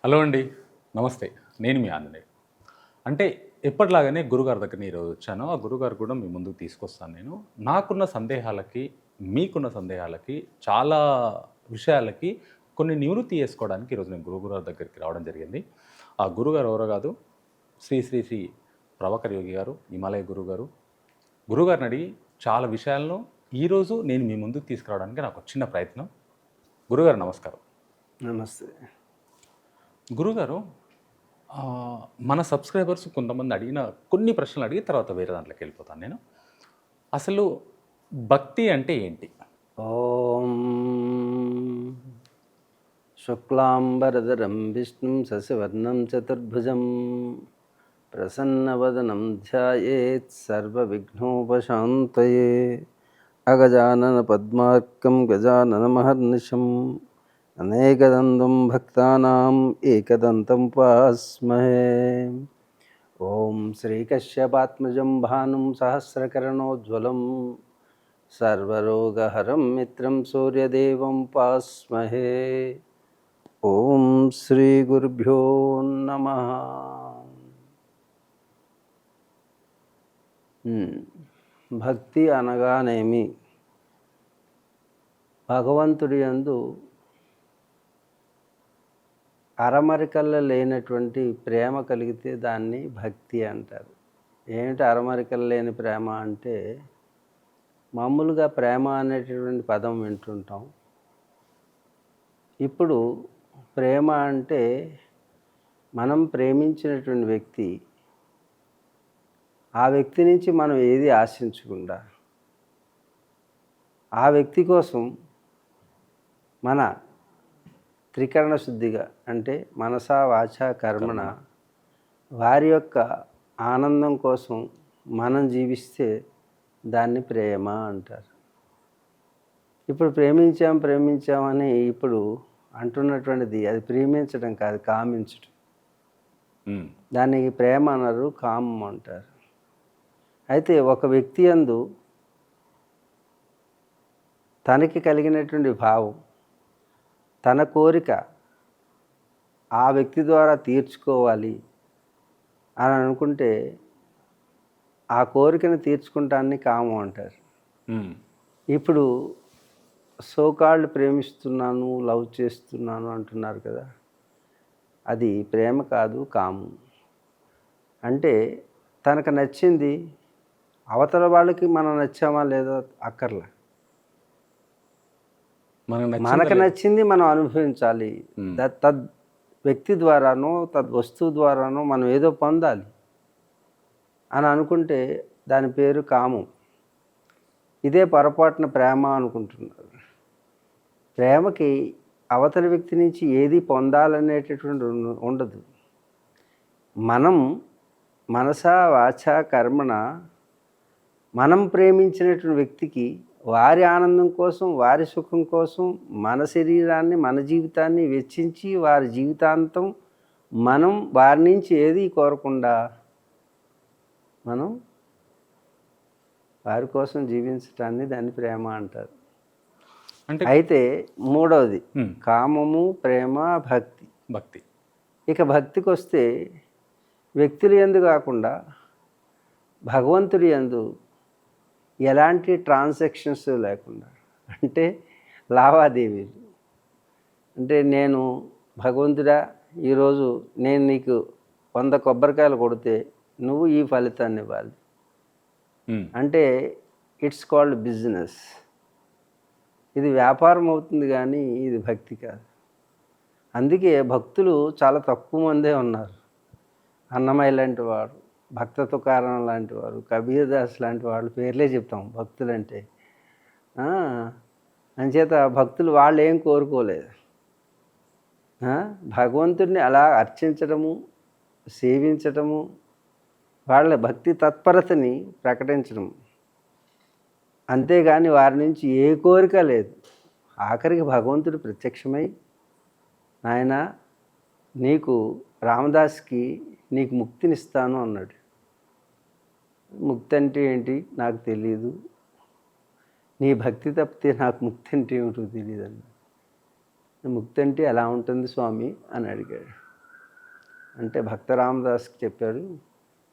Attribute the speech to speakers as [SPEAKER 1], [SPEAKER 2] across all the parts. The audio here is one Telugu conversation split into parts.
[SPEAKER 1] హలో అండి. నమస్తే. నేను మీ ఆంజనేయులు. అంటే ఎప్పటిలాగానే గురుగారి దగ్గరకి ఈరోజు వచ్చాను. ఆ గురుగారు కూడా మీ ముందుకు తీసుకొస్తాను నేను. నాకున్న సందేహాలకి, మీకున్న సందేహాలకి, చాలా విషయాలకి కొన్ని నివృత్తి చేసుకోవడానికి ఈరోజు నేను గురుగారి దగ్గరికి రావడం జరిగింది. ఆ గురుగారు ఎవరో కాదు, శ్రీ శ్రీ శ్రీ ప్రభాకర్ యోగి గారు, హిమాలయ గురుగారు. గురుగారిని అడిగి చాలా విషయాలను ఈరోజు నేను మీ ముందుకు తీసుకురావడానికి నాకు ఒక చిన్న ప్రయత్నం. గురుగారు నమస్కారం.
[SPEAKER 2] నమస్తే.
[SPEAKER 1] గురుగారు, మన సబ్స్క్రైబర్స్ కొంతమంది అడిగిన కొన్ని ప్రశ్నలు అడిగి తర్వాత వేరే దాంట్లోకి వెళ్ళిపోతాను నేను. అసలు భక్తి అంటే ఏంటి?
[SPEAKER 2] ఓం శుక్లాంబరధరం విష్ణుం శశివర్ణం చతుర్భుజం ప్రసన్నవదనం ధ్యాయేత్ సర్వవిఘ్నోపశాంతయే అగజానన పద్మార్కం గజాననమహర్నిశం అనేకదంతం భక్తానాం ఏకదంతం ఉపాస్మహే. ఓం శ్రీకశ్యపాత్మజం భానుం సహస్రకరణోజ్వలం సర్వరోగహరం మిత్రం సూర్యదేవం ఉపాస్మహే. ఓం శ్రీ గురుభ్యో నమః. భక్తి అనగానేమి? భగవంతుడి యందు అరమరికల్లో లేనటువంటి ప్రేమ కలిగితే దాన్ని భక్తి అంటారు. ఏమిటి అరమరికలు లేని ప్రేమ అంటే, మామూలుగా ప్రేమ అనేటటువంటి పదం వింటుంటాం. ఇప్పుడు ప్రేమ అంటే మనం ప్రేమించినటువంటి వ్యక్తి, ఆ వ్యక్తి నుంచి మనం ఏది ఆశించకుండా ఆ వ్యక్తి కోసం మన త్రికరణ శుద్ధిగా, అంటే మనసా వాచా కర్మణ వారి యొక్క ఆనందం కోసం మనం జీవిస్తే దాన్ని ప్రేమ అంటారు. ఇప్పుడు ప్రేమించామని ఇప్పుడు అంటున్నటువంటిది అది ప్రేమించడం కాదు, కామించడం. దానికి ప్రేమ అనరు, కామం అంటారు. అయితే ఒక వ్యక్తి యందు తనకి కలిగినటువంటి భావం, తన కోరిక ఆ వ్యక్తి ద్వారా తీర్చుకోవాలి అని అనుకుంటే ఆ కోరికను తీర్చుకుంటాన్ని కామం అంటారు. ఇప్పుడు సోకాళ్ళు ప్రేమిస్తున్నాను, లవ్ చేస్తున్నాను అంటున్నారు కదా, అది ప్రేమ కాదు, కామం. అంటే తనకు నచ్చింది అవతల వాళ్ళకి మనం నచ్చామా లేదో అక్కర్లా, మనకు నచ్చింది మనం అనుభవించాలి. తద్ వ్యక్తి ద్వారానో తద్ వస్తువు ద్వారానో మనం ఏదో పొందాలి అని అనుకుంటే దాని పేరు కామం. ఇదే పొరపాటున ప్రేమ అనుకుంటున్నారు. ప్రేమకి అవతలి వ్యక్తి నుంచి ఏది పొందాలనేటటువంటి ఉండదు. మనం మనసా వాచా కర్మణ మనం ప్రేమించినటువంటి వ్యక్తికి వారి ఆనందం కోసం, వారి సుఖం కోసం మన శరీరాన్ని, మన జీవితాన్ని వెచ్చించి వారి జీవితాంతం మనం వారి నుంచి ఏది కోరకుండా మనం వారి కోసం జీవించటాన్ని దాన్ని ప్రేమ అంటారు. అయితే మూడవది కామము, ప్రేమ, భక్తి. ఇక భక్తికి వస్తే వ్యక్తుల యందు కాకుండా భగవంతుడి యందు ఎలాంటి ట్రాన్సాక్షన్స్ లేకుండా, అంటే లావాదేవీలు. అంటే నేను భగవంతుడా ఈరోజు నేను నీకు 100 కొబ్బరికాయలు కొడితే నువ్వు ఈ ఫలితాన్ని ఇవ్వాలి అంటే ఇట్స్ కాల్డ్ బిజినెస్. ఇది వ్యాపారం అవుతుంది కానీ ఇది భక్తి కాదు. అందుకే భక్తులు చాలా తక్కువ మందే ఉన్నారు. అన్నమయ్య లాంటి వాడు, భక్త తుకారాం లాంటి వారు, కబీర్దాస్ లాంటి వాళ్ళు పేర్లే చెప్తాం భక్తులంటే. అంచేత భక్తులు వాళ్ళు ఏం కోరుకోలేదు, భగవంతుడిని అలా అర్చించడము, సేవించటము, వాళ్ళ భక్తి తత్పరతని ప్రకటించడం, అంతేగాని వారి నుంచి ఏ కోరిక లేదు. ఆఖరికి భగవంతుడు ప్రత్యక్షమై, నాయనా నీకు రామదాస్కి నీకు ముక్తినిస్తాను అన్నాడు. ముక్తి అంటే ఏంటి నాకు తెలియదు, నీ భక్తి తప్పితే నాకు ముక్తి అంటే ఏమిటో తెలియదు అన్నాడు. ముక్తి అంటే ఎలా ఉంటుంది స్వామి అని అడిగాడు. అంటే భక్త రామదాస్కి చెప్పాడు,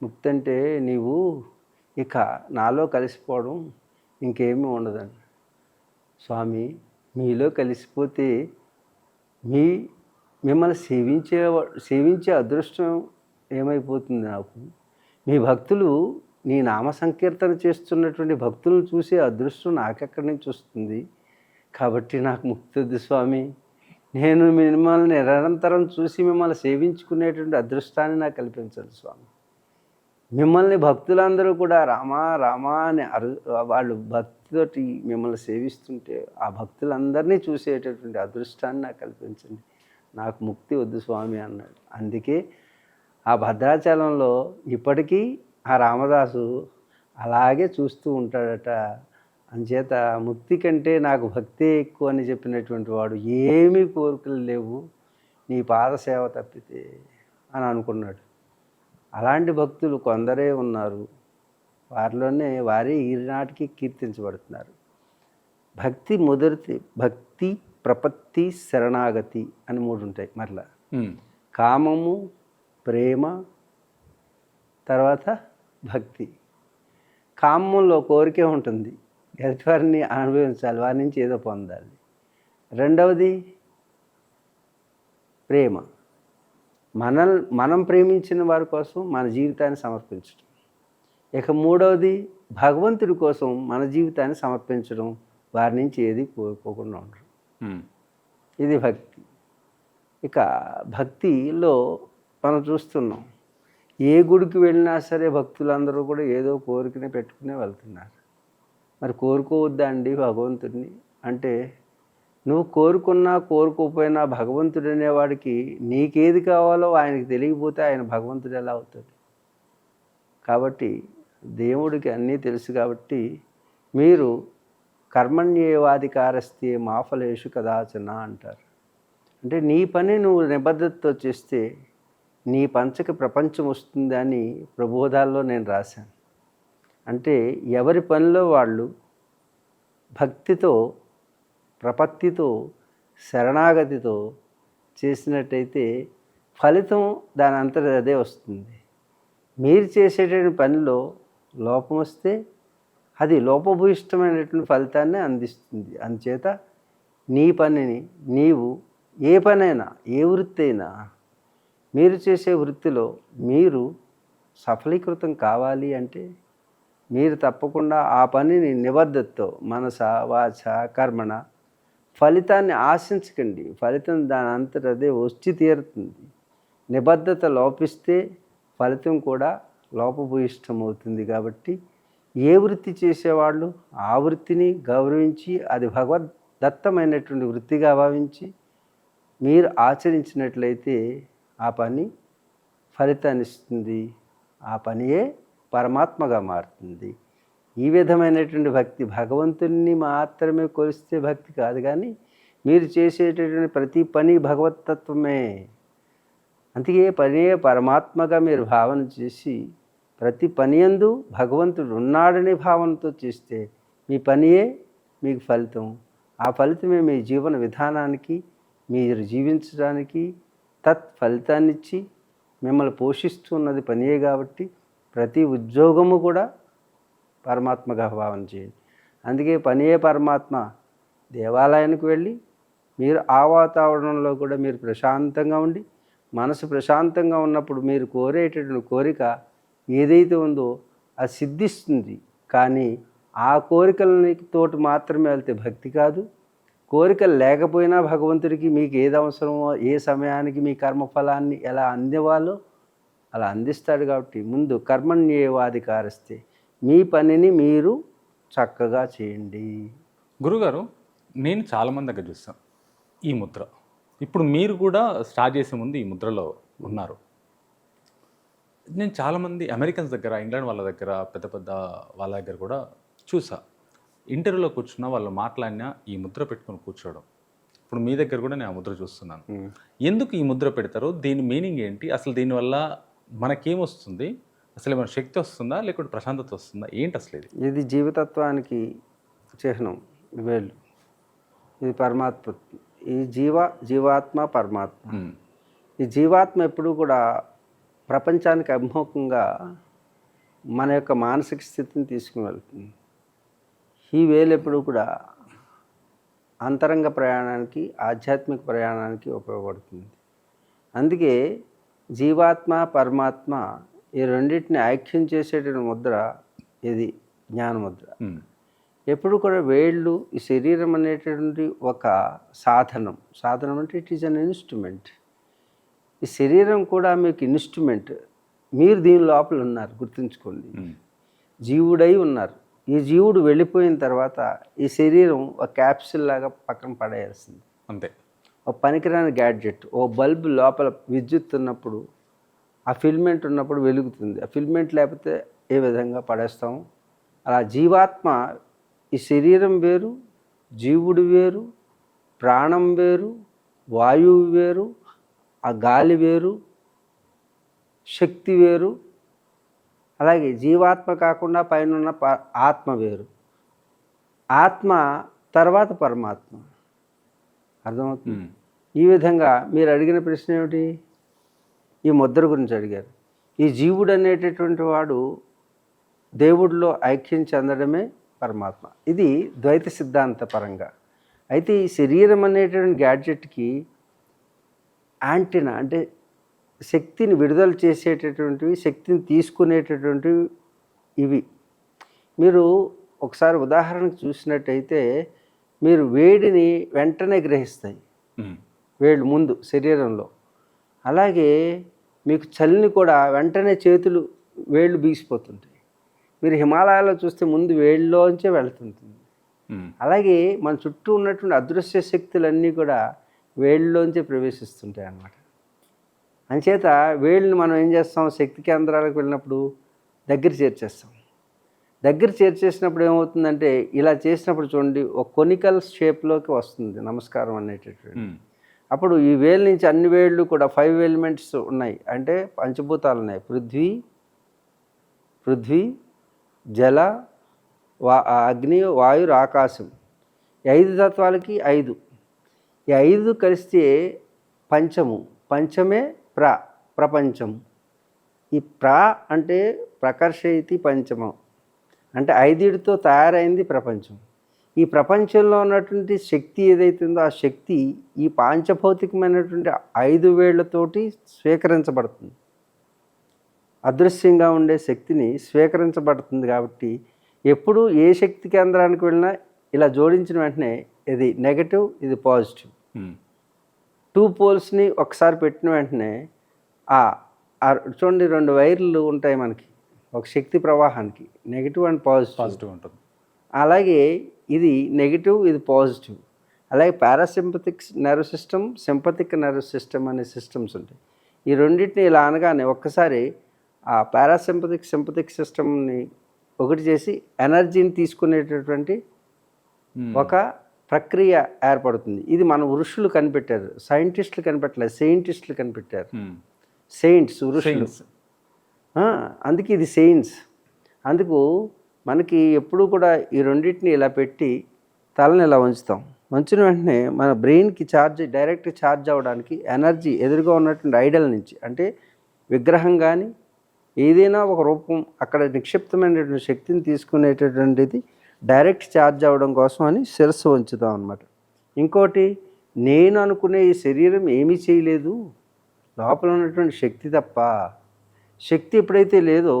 [SPEAKER 2] ముక్తి అంటే నీవు ఇక నాలో కలిసిపోవడం, ఇంకేమీ ఉండదని. స్వామి, మీలో కలిసిపోతే మీ మిమ్మల్ని సేవించే అదృష్టం ఏమైపోతుంది నాకు? మీ భక్తులు, నీ నామ సంకీర్తన చేస్తున్నటువంటి భక్తులను చూసే అదృష్టం నాకెక్కడి నుంచి వస్తుంది? కాబట్టి నాకు ముక్తి వద్దు స్వామి. నేను మిమ్మల్ని నిరంతరం చూసి మిమ్మల్ని సేవించుకునేటువంటి అదృష్టాన్ని నాకు కల్పించండి స్వామి. మిమ్మల్ని భక్తులందరూ కూడా రామా రామా అని వాళ్ళు భక్తితోటి మిమ్మల్ని సేవిస్తుంటే ఆ భక్తులందరినీ చూసేటటువంటి అదృష్టాన్ని నాకు కల్పించండి. నాకు ముక్తి వద్దు స్వామి అన్నాడు. అందుకే ఆ భద్రాచలంలో ఇప్పటికీ ఆ రామదాసు అలాగే చూస్తూ ఉంటాడట. అంచేత ముక్తి కంటే నాకు భక్తే ఎక్కువ అని చెప్పినటువంటి వాడు, ఏమీ కోరికలు లేవు నీ పాదసేవ తప్పితే అని అనుకున్నాడు. అలాంటి భక్తులు కొందరే ఉన్నారు. వారే ఈనాటికి కీర్తించబడుతున్నారు. భక్తి మొదటి భక్తి, ప్రపత్తి, శరణాగతి అని 3 ఉంటాయి. మరలా కామము, ప్రేమ, తర్వాత భక్తి. కామంలో కోరికే ఉంటుంది, ఎదుటివారిని అనుభవించాలి, వారి నుంచి ఏదో పొందాలి. రెండవది ప్రేమ, మనం ప్రేమించిన వారి కోసం మన జీవితాన్ని సమర్పించడం. ఇక మూడవది భగవంతుడి కోసం మన జీవితాన్ని సమర్పించడం, వారి నుంచి ఏది కోరుకోకుండా ఉండడం. ఇది భక్తి. ఇక భక్తిలో మనం చూస్తున్నాం, ఏ గుడికి వెళ్ళినా సరే భక్తులందరూ కూడా ఏదో కోరికనే పెట్టుకునే వెళ్తున్నారు. మరి కోరుకోవద్దా అండి భగవంతుడిని అంటే, నువ్వు కోరుకున్నా కోరుకోకపోయినా భగవంతుడు అనేవాడికి నీకేది కావాలో ఆయనకి తెలియకపోతే ఆయన భగవంతుడు ఎలా అవుతాడు? కాబట్టి దేవుడికి అన్నీ తెలుసు. కాబట్టి మీరు కర్మణ్యేవాధికారస్తే మా ఫలేషు కదాచన అంటారు. అంటే నీ పని నువ్వు నిబద్ధతతో చేస్తే నీ పంచక ప్రపంచం వస్తుందని ప్రబోధాల్లో నేను రాశాను. అంటే ఎవరి పనిలో వాళ్ళు భక్తితో, ప్రపత్తితో, శరణాగతితో చేసినట్టయితే ఫలితం దాని అంతటా అదే వస్తుంది. మీరు చేసేటువంటి పనిలో లోపం వస్తే అది లోపభూయిష్టమైనటువంటి ఫలితాన్ని అందిస్తుంది. అందుచేత నీ పనిని నీవు, ఏ పనైనా, ఏ వృత్తి అయినా, మీరు చేసే వృత్తిలో మీరు సఫలీకృతం కావాలి అంటే మీరు తప్పకుండా ఆ పనిని నిబద్ధతతో మనస, వాచ, కర్మణ ఫలితాన్ని ఆశించకండి. ఫలితం దాని అంతటా అదే వచ్చి తీరుతుంది. నిబద్ధత లోపిస్తే ఫలితం కూడా లోపభూయిష్టమవుతుంది. కాబట్టి ఏ వృత్తి చేసేవాళ్ళు ఆ వృత్తిని గౌరవించి, అది భగవద్దత్తమైనటువంటి వృత్తిగా భావించి మీరు ఆచరించినట్లయితే ఆ పని ఫలితాన్ని ఇస్తుంది. ఆ పనియే పరమాత్మగా మారుతుంది. ఈ విధమైనటువంటి భక్తి భగవంతుణ్ణి మాత్రమే కొలిస్తే భక్తి కాదు, కానీ మీరు చేసేటటువంటి ప్రతి పని భగవత్తత్వమే. అందుకే పనియే పరమాత్మగా మీరు భావన చేసి ప్రతి పని యందు భగవంతుడు ఉన్నాడనే భావనతో చేస్తే మీ పనియే మీకు ఫలితం. ఆ ఫలితమే మీ జీవన విధానానికి, మీరు జీవించడానికి ఫలితాన్నిచ్చి మిమ్మల్ని పోషిస్తున్నది పనియే. కాబట్టి ప్రతి ఉద్యోగము కూడా పరమాత్మగా భావన చేయండి. అందుకే పనియే పరమాత్మ. దేవాలయానికి వెళ్ళి మీరు ఆ వాతావరణంలో కూడా మీరు ప్రశాంతంగా ఉండి, మనసు ప్రశాంతంగా ఉన్నప్పుడు మీరు కోరేటటువంటి కోరిక ఏదైతే ఉందో అది సిద్ధిస్తుంది. కానీ ఆ కోరికలతోటి మాత్రమే వెళ్తే భక్తి కాదు. కోరికలు లేకపోయినా భగవంతుడికి మీకు ఏది అవసరమో, ఏ సమయానికి మీ కర్మఫలాన్ని ఎలా అందేవాలో అలా అందిస్తాడు. కాబట్టి ముందు కర్మణ్యేవాధికారస్తే, మీ పనిని మీరు చక్కగా చేయండి.
[SPEAKER 1] గురుగారు, నేను చాలామంది దగ్గర చూస్తాను ఈ ముద్ర. ఇప్పుడు మీరు కూడా స్టార్ట్ చేసే ముందు ఈ ముద్రలో ఉన్నారు. నేను చాలామంది అమెరికన్స్ దగ్గర, ఇంగ్లాండ్ వాళ్ళ దగ్గర, పెద్ద పెద్ద వాళ్ళ దగ్గర కూడా చూసా. ఇంటర్వ్యూలో కూర్చున్న వాళ్ళు మాట్లాడినా ఈ ముద్ర పెట్టుకొని కూర్చోవడం. ఇప్పుడు మీ దగ్గర కూడా నేను ఆ ముద్ర చూస్తున్నాను. ఎందుకు ఈ ముద్ర పెడతారు? దీని మీనింగ్ ఏంటి? అసలు దీనివల్ల మనకేమొస్తుంది? అసలు ఏమైనా శక్తి వస్తుందా, లేకుంటే ప్రశాంతత వస్తుందా? ఏంటి అసలు ఇది?
[SPEAKER 2] ఇది జీవతత్వానికి చిహ్నం. వేళ్ళు ఇది పరమాత్మ. ఈ జీవాత్మ పరమాత్మ. ఈ జీవాత్మ ఎప్పుడూ కూడా ప్రపంచానికి అభిముఖంగా మన యొక్క మానసిక స్థితిని తీసుకుని వెళ్తుంది. ఈ వేలు ఎప్పుడు కూడా అంతరంగ ప్రయాణానికి, ఆధ్యాత్మిక ప్రయాణానికి ఉపయోగపడుతుంది. అందుకే జీవాత్మ, పరమాత్మ ఈ రెండింటిని ఐక్యం చేసేటువంటి ముద్ర ఇది జ్ఞానముద్ర. ఎప్పుడు కూడా వేళ్ళు, ఈ శరీరం అనేటువంటి ఒక సాధనం. సాధనం అంటే ఇట్ ఈజ్ అన్ ఇన్స్ట్రుమెంట్. ఈ శరీరం కూడా మీకు ఇన్స్ట్రుమెంట్. మీరు దీని లోపల ఉన్నారు, గుర్తుంచుకోండి. జీవుడై ఉన్నారు. ఈ జీవుడు వెళ్ళిపోయిన తర్వాత ఈ శరీరం ఒక క్యాప్సిల్ లాగా పక్కన పడేయాల్సింది,
[SPEAKER 1] అంతే.
[SPEAKER 2] ఒక పనికిరాని గ్యాడ్జెట్. ఓ బల్బ్ లోపల విద్యుత్ ఉన్నప్పుడు, ఆ ఫిల్మెంట్ ఉన్నప్పుడు వెలుగుతుంది. ఆ ఫిల్మెంట్ లేకపోతే ఏ విధంగా పడేస్తాము. అలా జీవాత్మ, ఈ శరీరం వేరు, జీవుడు వేరు, ప్రాణం వేరు, వాయువు వేరు, ఆ గాలి వేరు, శక్తి వేరు. అలాగే జీవాత్మ కాకుండా పైన ఆత్మ వేరు. ఆత్మ తర్వాత పరమాత్మ. అర్థమవుతుంది? ఈ విధంగా మీరు అడిగిన ప్రశ్న ఏమిటి? ఈ ముద్ర గురించి అడిగారు. ఈ జీవుడు అనేటటువంటి వాడు దేవుడిలో ఐక్యం చెందడమే పరమాత్మ. ఇది ద్వైత సిద్ధాంత పరంగా. అయితే ఈ శరీరం అనేటువంటి గ్యాడ్జెట్కి యాంటీనా అంటే శక్తిని విడుదల చేసేటటువంటివి, శక్తిని తీసుకునేటటువంటివి ఇవి. మీరు ఒకసారి ఉదాహరణకు చూసినట్టయితే మీరు వేడిని వెంటనే గ్రహిస్తాయి వేళ్ళు ముందు శరీరంలో. అలాగే మీకు చలిని కూడా వెంటనే చేతులు, వేళ్ళు బీసిపోతుంటాయి. మీరు హిమాలయాల్లో చూస్తే ముందు వేళ్ళలోంచే వెళ్తుంటుంది. అలాగే మన చుట్టూ ఉన్నటువంటి అదృశ్య శక్తులన్నీ కూడా వేళ్ళలోంచే ప్రవేశిస్తుంటాయి అన్నమాట. అంచేత వేళ్ళని మనం ఏం చేస్తాం? శక్తి కేంద్రాలకు వెళ్ళినప్పుడు దగ్గర చేర్చేస్తాం. దగ్గర చేర్చేసినప్పుడు ఏమవుతుందంటే, ఇలా చేసినప్పుడు చూడండి, ఒక కొనికల్ షేప్లోకి వస్తుంది నమస్కారం అనేటటువంటి. అప్పుడు ఈ వేలు నుంచి అన్ని వేళ్ళు కూడా 5 ఎలిమెంట్స్ ఉన్నాయి. అంటే పంచభూతాలు ఉన్నాయి. పృథ్వీ, జల, అగ్ని, వాయు, ఆకాశం. ఈ 5 తత్వాలకి 5. ఈ 5 కలిస్తే పంచము. పంచమే ప్రపంచం. ఈ అంటే ప్రకర్షయతి పంచమం, అంటే 5తో తయారైంది ప్రపంచం. ఈ ప్రపంచంలో ఉన్నటువంటి శక్తి ఏదైతే ఉందో, ఆ శక్తి ఈ పాంచభౌతికమైనటువంటి 5 వేళ్లతోటి స్వీకరించబడుతుంది. అదృశ్యంగా ఉండే శక్తిని స్వీకరించబడుతుంది. కాబట్టి ఎప్పుడు ఏ శక్తి కేంద్రానికి వెళ్ళినా ఇలా జోడించిన వెంటనే ఇది నెగటివ్, ఇది పాజిటివ్. 2 పోల్స్ని ఒకసారి పెట్టిన వెంటనే చూడండి, 2 వైర్లు ఉంటాయి మనకి ఒక శక్తి ప్రవాహానికి, నెగిటివ్ అండ్ పాజిటివ్ ఉంటుంది. అలాగే ఇది నెగిటివ్, ఇది పాజిటివ్. అలాగే parasympathetic nerve system, sympathetic nerve system అనే సిస్టమ్స్ ఉంటాయి. ఈ రెండింటిని ఇలా అనగానే ఒక్కసారి ఆ పారాసింపథిక్, సింపథిక్ సిస్టమ్ని ఒకటి చేసి ఎనర్జీని తీసుకునేటటువంటి ఒక ప్రక్రియ ఏర్పడుతుంది. ఇది మన ఋషులు కనిపెట్టారు, సైంటిస్టులు కనిపెట్టలేదు, సెయింటిస్టులు కనిపెట్టారు. సెయింట్స్, ఋషులు. అందుకే ఇది సెయింట్స్. అందుకు మనకి ఎప్పుడూ కూడా ఈ రెండింటిని ఇలా పెట్టి తలని ఇలా ఉంచుతాం. ఉంచిన వెంటనే మన బ్రెయిన్కి డైరెక్ట్ ఛార్జ్ అవ్వడానికి ఎనర్జీ ఎదురుగా ఉన్నటువంటి ఐడల్ నుంచి, అంటే విగ్రహం కానీ ఏదైనా ఒక రూపం అక్కడ నిక్షిప్తమైనటువంటి శక్తిని తీసుకునేటటువంటిది డైరెక్ట్ ఛార్జ్ అవ్వడం కోసం అని శిరస్సు ఉంచుతాం అన్నమాట. ఇంకోటి, నేను అనుకునే ఈ శరీరం ఏమీ చేయలేదు, లోపల ఉన్నటువంటి శక్తి తప్ప. శక్తి ఎప్పుడైతే లేదో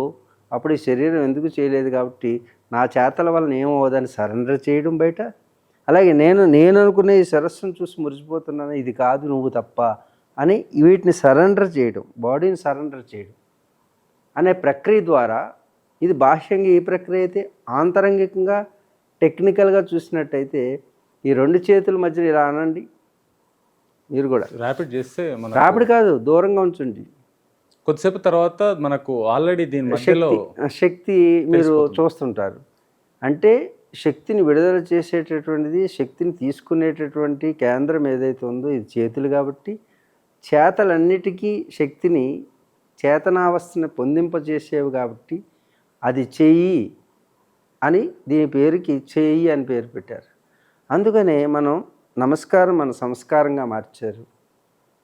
[SPEAKER 2] అప్పుడు ఈ శరీరం ఎందుకు చేయలేదు, కాబట్టి నా చేతల వలన ఏమవ్వదని సరెండర్ చేయడం బయట. అలాగే నేను అనుకునే ఈ శిరస్సును చూసి మురిసిపోతున్నాను, ఇది కాదు నువ్వు తప్ప అని వీటిని సరెండర్ చేయడం, బాడీని సరెండర్ చేయడం అనే ప్రక్రియ ద్వారా, ఇది బాహ్యంగా ఈ ప్రక్రియ అయితే, ఆంతరంగికంగా టెక్నికల్గా చూసినట్టయితే ఈ 2 చేతుల మధ్యలో ఇలా అనండి. మీరు కూడా
[SPEAKER 1] ర్యాపిడ్ చేస్తే
[SPEAKER 2] ర్యాపిడ్ కాదు, దూరంగా ఉంచండి.
[SPEAKER 1] కొద్దిసేపు తర్వాత మనకు ఆల్రెడీ దీని మధ్యలో
[SPEAKER 2] శక్తి మీరు చూస్తుంటారు. అంటే శక్తిని విడుదల చేసేటటువంటిది, శక్తిని తీసుకునేటటువంటి కేంద్రం ఏదైతే ఉందో ఇది చేతులు. కాబట్టి చేతలన్నిటికీ శక్తిని, చేతనావస్థని పొందింపజేసేవి. కాబట్టి అది చెయ్యి అని, దీని పేరుకి చెయ్యి అని పేరు పెట్టారు. అందుకనే మనం నమస్కారం మన సంస్కారంగా మార్చారు.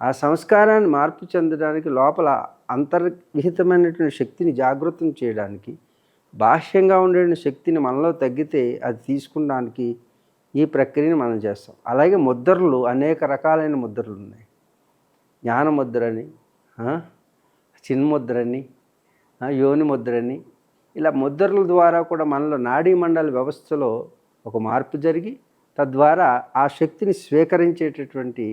[SPEAKER 2] ఆ సంస్కారాన్ని మార్పు చెందడానికి లోపల అంతర్విహితమైనటువంటి శక్తిని జాగృతం చేయడానికి, బాహ్యంగా ఉండే శక్తిని మనలో తగ్గితే అది తీసుకున్నానికి ఈ ప్రక్రియను మనం చేస్తాం. అలాగే ముద్రలు అనేక రకాలైన ముద్రలు ఉన్నాయి. జ్ఞానముద్రని, చిన్ముద్రని, యోని ముద్రని, ఇలా ముద్రల ద్వారా కూడా మనలో నాడీ మండల వ్యవస్థలో ఒక మార్పు జరిగి తద్వారా ఆ శక్తిని స్వీకరించేటటువంటి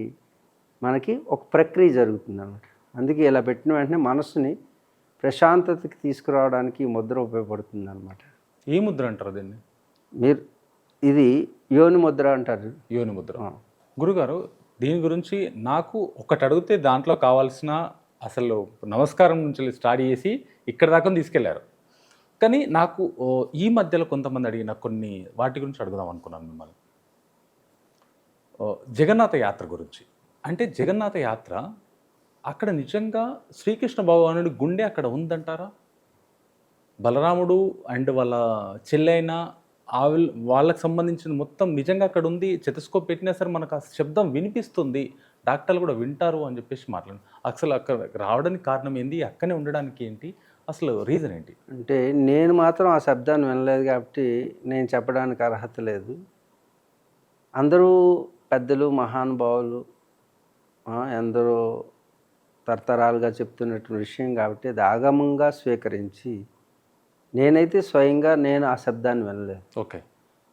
[SPEAKER 2] మనకి ఒక ప్రక్రియ జరుగుతుంది అన్నమాట. అందుకే ఇలా పెట్టిన వెంటనే మనస్సుని ప్రశాంతతకి తీసుకురావడానికి ఈ ముద్ర ఉపయోగపడుతుంది అనమాట.
[SPEAKER 1] ఏ ముద్ర అంటారు దీన్ని?
[SPEAKER 2] మీరు ఇది యోని ముద్ర అంటారు.
[SPEAKER 1] యోని ముద్ర. గురుగారు, దీని గురించి నాకు ఒకటి అడిగితే దాంట్లో కావాల్సిన అసలు నమస్కారం నుంచి స్టార్ట్ చేసి ఇక్కడ దాకా తీసుకెళ్లారు. కానీ నాకు ఈ మధ్యలో కొంతమంది అడిగిన కొన్ని వాటి గురించి అడుగుదాం అనుకున్నాను మిమ్మల్ని. జగన్నాథ యాత్ర గురించి. అంటే జగన్నాథ యాత్ర అక్కడ నిజంగా శ్రీకృష్ణ భగవానుడి గుండె అక్కడ ఉందంటారా? బలరాముడు అండ్ వాళ్ళ చెల్లెైన వాళ్ళకి సంబంధించిన మొత్తం నిజంగా అక్కడ ఉంది. చెతస్కోప్ పెట్టినా సరే మనకు ఆ శబ్దం వినిపిస్తుంది, డాక్టర్లు కూడా వింటారు అని చెప్పేసి మాట్లాడు. అసలు అక్కడ రావడానికి కారణం ఏంటి? అక్కనే ఉండడానికి ఏంటి? అసలు రీజన్ ఏంటి?
[SPEAKER 2] అంటే నేను మాత్రం ఆ శబ్దాన్ని వినలేదు కాబట్టి నేను చెప్పడానికి అర్హత లేదు. అందరూ పెద్దలు, మహానుభావులు, ఎందరో తరతరాలుగా చెప్తున్నటువంటి విషయం కాబట్టి అది ఆగమంగా స్వీకరించి, నేనైతే స్వయంగా నేను ఆ శబ్దాన్ని వినలేదు.
[SPEAKER 1] ఓకే.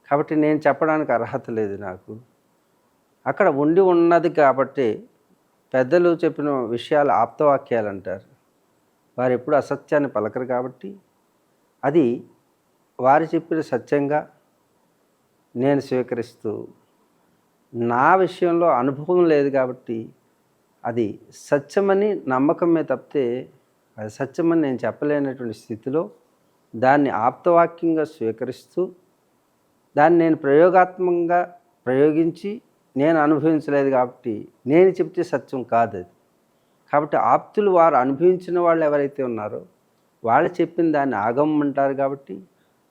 [SPEAKER 2] కాబట్టి నేను చెప్పడానికి అర్హత లేదు నాకు. అక్కడ ఉండి ఉన్నది కాబట్టి పెద్దలు చెప్పిన విషయాలు ఆప్తవాక్యాలు అంటారు. వారు ఎప్పుడు అసత్యాన్ని పలకరు కాబట్టి అది వారు చెప్పిన సత్యంగా నేను స్వీకరిస్తూ, నా విషయంలో అనుభవం లేదు కాబట్టి అది సత్యమని నమ్మకమే తప్పితే అది సత్యమని నేను చెప్పలేనటువంటి స్థితిలో దాన్ని ఆప్తవాక్యంగా స్వీకరిస్తూ, దాన్ని నేను ప్రయోగాత్మకంగా ప్రయోగించి నేను అనుభవించలేదు కాబట్టి నేను చెప్తే సత్యం కాదు అది. కాబట్టి ఆప్తులు వారు అనుభవించిన వాళ్ళు ఎవరైతే ఉన్నారో వాళ్ళు చెప్పిన దాన్ని ఆగమం అంటారు. కాబట్టి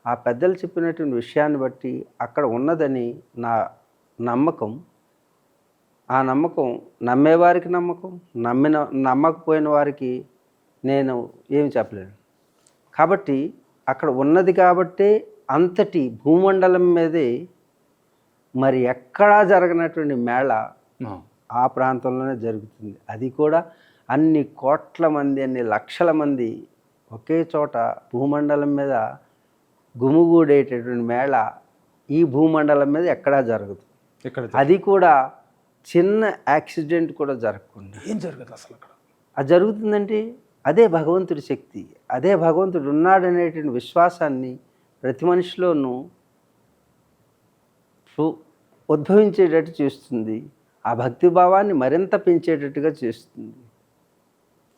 [SPEAKER 2] ఆ పెద్దలు చెప్పినటువంటి విషయాన్ని బట్టి అక్కడ ఉన్నదని నా నమ్మకం. ఆ నమ్మకం నమ్మేవారికి నమ్మకం, నమ్మకపోయిన వారికి నేను ఏమి చెప్పలేను. కాబట్టి అక్కడ ఉన్నది కాబట్టే అంతటి భూమండలం మీదే మరి ఎక్కడా జరగనటువంటి మేళ ఆ ప్రాంతంలోనే జరుగుతుంది. అది కూడా అన్ని కోట్ల మంది, అన్ని లక్షల మంది ఒకే చోట భూమండలం మీద గుమిగూడేటటువంటి మేళ ఈ భూమండలం మీద ఎక్కడా జరగదు. అది కూడా చిన్న యాక్సిడెంట్ కూడా జరగకుండా
[SPEAKER 1] ఏం జరగదు అసలు అక్కడ.
[SPEAKER 2] అది జరుగుతుందంటే అదే భగవంతుడి శక్తి, అదే భగవంతుడు ఉన్నాడనేటువంటి విశ్వాసాన్ని ప్రతి మనిషిలోనూ ఉద్భవించేటట్టు చేస్తుంది. ఆ భక్తిభావాన్ని మరింత పెంచేటట్టుగా చేస్తుంది.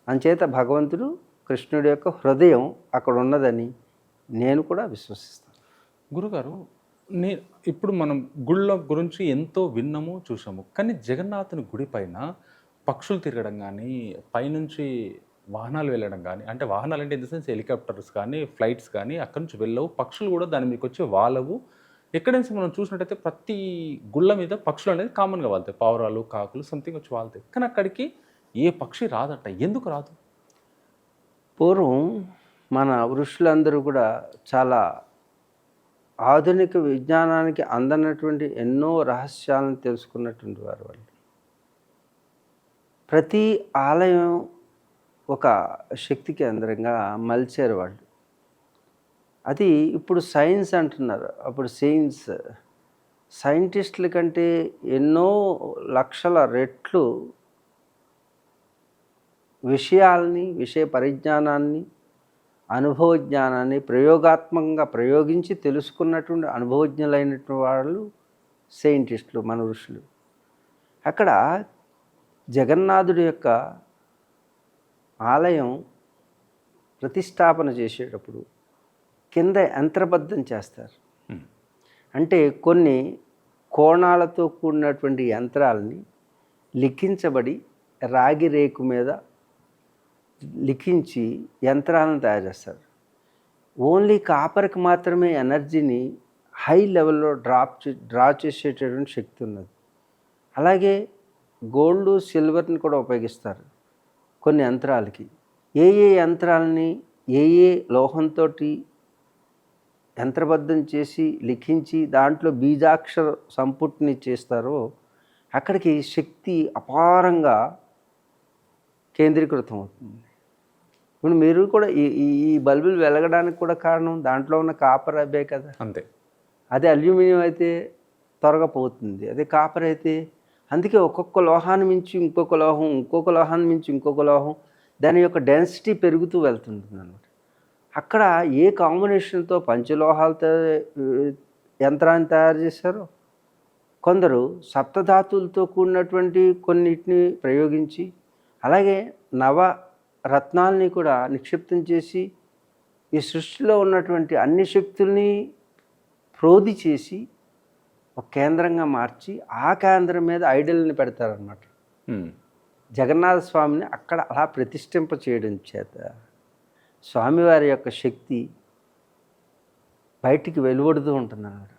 [SPEAKER 2] అంచేత భగవంతుడు కృష్ణుడి యొక్క హృదయం అక్కడ ఉన్నదని నేను కూడా విశ్వసిస్తాను.
[SPEAKER 1] గురుగారు, ఇప్పుడు మనం గుళ్ళ గురించి ఎంతో విన్నాము, చూసాము. కానీ జగన్నాథుని గుడి పైన పక్షులు తిరగడం కానీ, పైనుంచి వాహనాలు వెళ్ళడం కానీ, అంటే వాహనాలు అంటే ఇన్ ద సెన్స్ హెలికాప్టర్స్ కానీ, ఫ్లైట్స్ కానీ అక్కడి నుంచి వెళ్ళవు. పక్షులు కూడా దాని మీదకి వచ్చి వాళ్ళవు. ఎక్కడి నుంచి మనం చూసినట్టయితే ప్రతి గుళ్ళ మీద పక్షులు అనేది కామన్గా వాళ్తాయి. పావురాలు, కాకులు సంథింగ్ వచ్చి వాళ్తాయి. కానీ అక్కడికి ఏ పక్షి రాదట. ఎందుకు రాదు?
[SPEAKER 2] పూర్వం మన ఋషులందరూ కూడా చాలా ఆధునిక విజ్ఞానానికి అందనటువంటి ఎన్నో రహస్యాలను తెలుసుకున్నటువంటి వారు. వాళ్ళు ప్రతి ఆలయం ఒక శక్తి కేంద్రంగా మలిచారు వాళ్ళు. అది ఇప్పుడు సైన్స్ అంటున్నారు. అప్పుడు సైంటిస్టుల కంటే ఎన్నో లక్షల రెట్లు విషయాల్ని, విషయ పరిజ్ఞానాన్ని, అనుభవ జ్ఞానాన్ని ప్రయోగాత్మకంగా ప్రయోగించి తెలుసుకున్నటువంటి అనుభవజ్ఞులైనటువంటి వాళ్ళు సైంటిస్టులు, మన ఋషులు. అక్కడ జగన్నాథుడి యొక్క ఆలయం ప్రతిష్టాపన చేసేటప్పుడు కింద యంత్రబద్ధం చేస్తారు. అంటే కొన్ని కోణాలతో కూడినటువంటి యంత్రాలని లిఖించబడి రాగి రేకు మీద లిఖించి యంత్రాలను తయారు చేస్తారు. ఓన్లీ కాపర్కి మాత్రమే ఎనర్జీని హై లెవెల్లో డ్రా చేసేటటువంటి శక్తి ఉన్నది. అలాగే గోల్డ్ సిల్వర్ని కూడా ఉపయోగిస్తారు కొన్ని యంత్రాలకి. ఏ ఏ యంత్రాలని ఏ ఏ లోహంతో యంత్రబద్ధం చేసి లిఖించి దాంట్లో బీజాక్షర సంపుటిని చేస్తారో అక్కడికి శక్తి అపారంగా కేంద్రీకృతం అవుతుంది. ఇప్పుడు మీరు కూడా ఈ ఈ బల్బులు వెలగడానికి కూడా కారణం దాంట్లో ఉన్న కాపర్ అవే కదా.
[SPEAKER 1] అంతే.
[SPEAKER 2] అదే అల్యూమినియం అయితే త్వరగా పోతుంది, అదే కాపర్ అయితే. అందుకే ఒక్కొక్క లోహాన్ని మించి ఇంకొక లోహం, ఇంకొక లోహాన్ని మించి ఇంకొక లోహం, దాని యొక్క డెన్సిటీ పెరుగుతూ వెళ్తుంటుంది అన్నమాట. అక్కడ ఏ కాంబినేషన్తో పంచలోహాలతో యంత్రాన్ని తయారు చేశారో, కొందరు సప్తధాతులతో కూడినటువంటి కొన్నిటిని ప్రయోగించి, అలాగే నవరత్నాల్ని కూడా నిక్షిప్తం చేసి ఈ సృష్టిలో ఉన్నటువంటి అన్ని శక్తుల్ని ప్రోధి చేసి ఒక కేంద్రంగా మార్చి ఆ కేంద్రం మీద ఐడల్ని పెడతారనమాట. జగన్నాథ స్వామిని అక్కడ అలా ప్రతిష్ఠింప చేయడం చేత స్వామివారి యొక్క శక్తి బయటికి వెలువడుతూ ఉంటుంది అన్నమాట.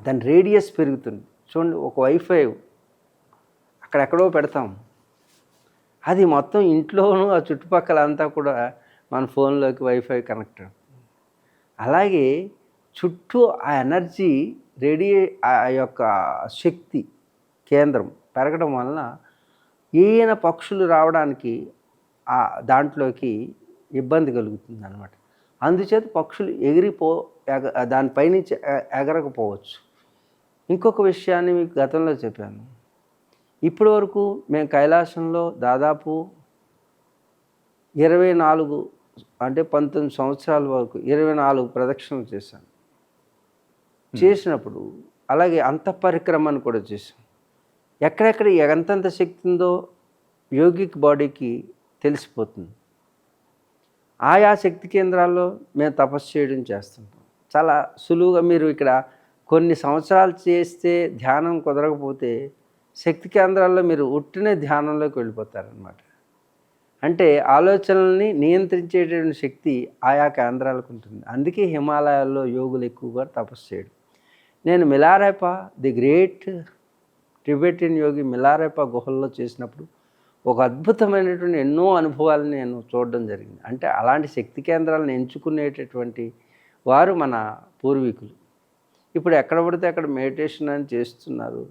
[SPEAKER 2] దాని రేడియస్ పెరుగుతుంది. చూడండి, ఒక వైఫై అక్కడెక్కడో పెడతాం, అది మొత్తం ఇంట్లోనూ ఆ చుట్టుపక్కల అంతా కూడా మన ఫోన్లోకి వైఫై కనెక్ట్ అవుతుంది. అలాగే చుట్టూ ఆ ఎనర్జీ ఆ యొక్క శక్తి కేంద్రం పెరగడం వలన ఈయన పక్షులు రావడానికి దాంట్లోకి ఇబ్బంది కలుగుతుంది అన్నమాట. అందుచేత పక్షులు దానిపైనుంచి ఎగరకపోవచ్చు. ఇంకొక విషయాన్ని మీకు గతంలో చెప్పాను. ఇప్పటి వరకు మేము కైలాసంలో దాదాపు 24 అంటే 19 సంవత్సరాల వరకు 24 ప్రదక్షిణలు చేశాను. చేసినప్పుడు అలాగే అంతఃపరిక్రమను కూడా చేశాం. ఎక్కడెక్కడ ఎంతంత శక్తి ఉందో యోగిక్ బాడీకి తెలిసిపోతుంది. ఆయా శక్తి కేంద్రాల్లో మేము తపస్సు చేయడం చేస్తుంటాం. చాలా సులువుగా మీరు ఇక్కడ కొన్ని సంవత్సరాలు చేస్తే ధ్యానం కుదరకపోతే శక్తి కేంద్రాల్లో మీరు ఉట్టినే ధ్యానంలోకి వెళ్ళిపోతారనమాట. అంటే ఆలోచనల్ని నియంత్రించేటువంటి శక్తి ఆయా కేంద్రాలకు ఉంటుంది. అందుకే హిమాలయాల్లో యోగులు ఎక్కువగా తపస్సు చేయడం. నేను మిలారెపా ది గ్రేట్ టిబెటియన్ యోగి మిలారెపా గుహల్లో చేసినప్పుడు ఒక అద్భుతమైనటువంటి ఎన్నో అనుభవాలను నేను చూడడం జరిగింది. అంటే అలాంటి శక్తి కేంద్రాలను ఎంచుకునేటటువంటి వారు మన పూర్వీకులు. ఇప్పుడు ఎక్కడ పడితే అక్కడ మెడిటేషన్ అని చేస్తున్నారు.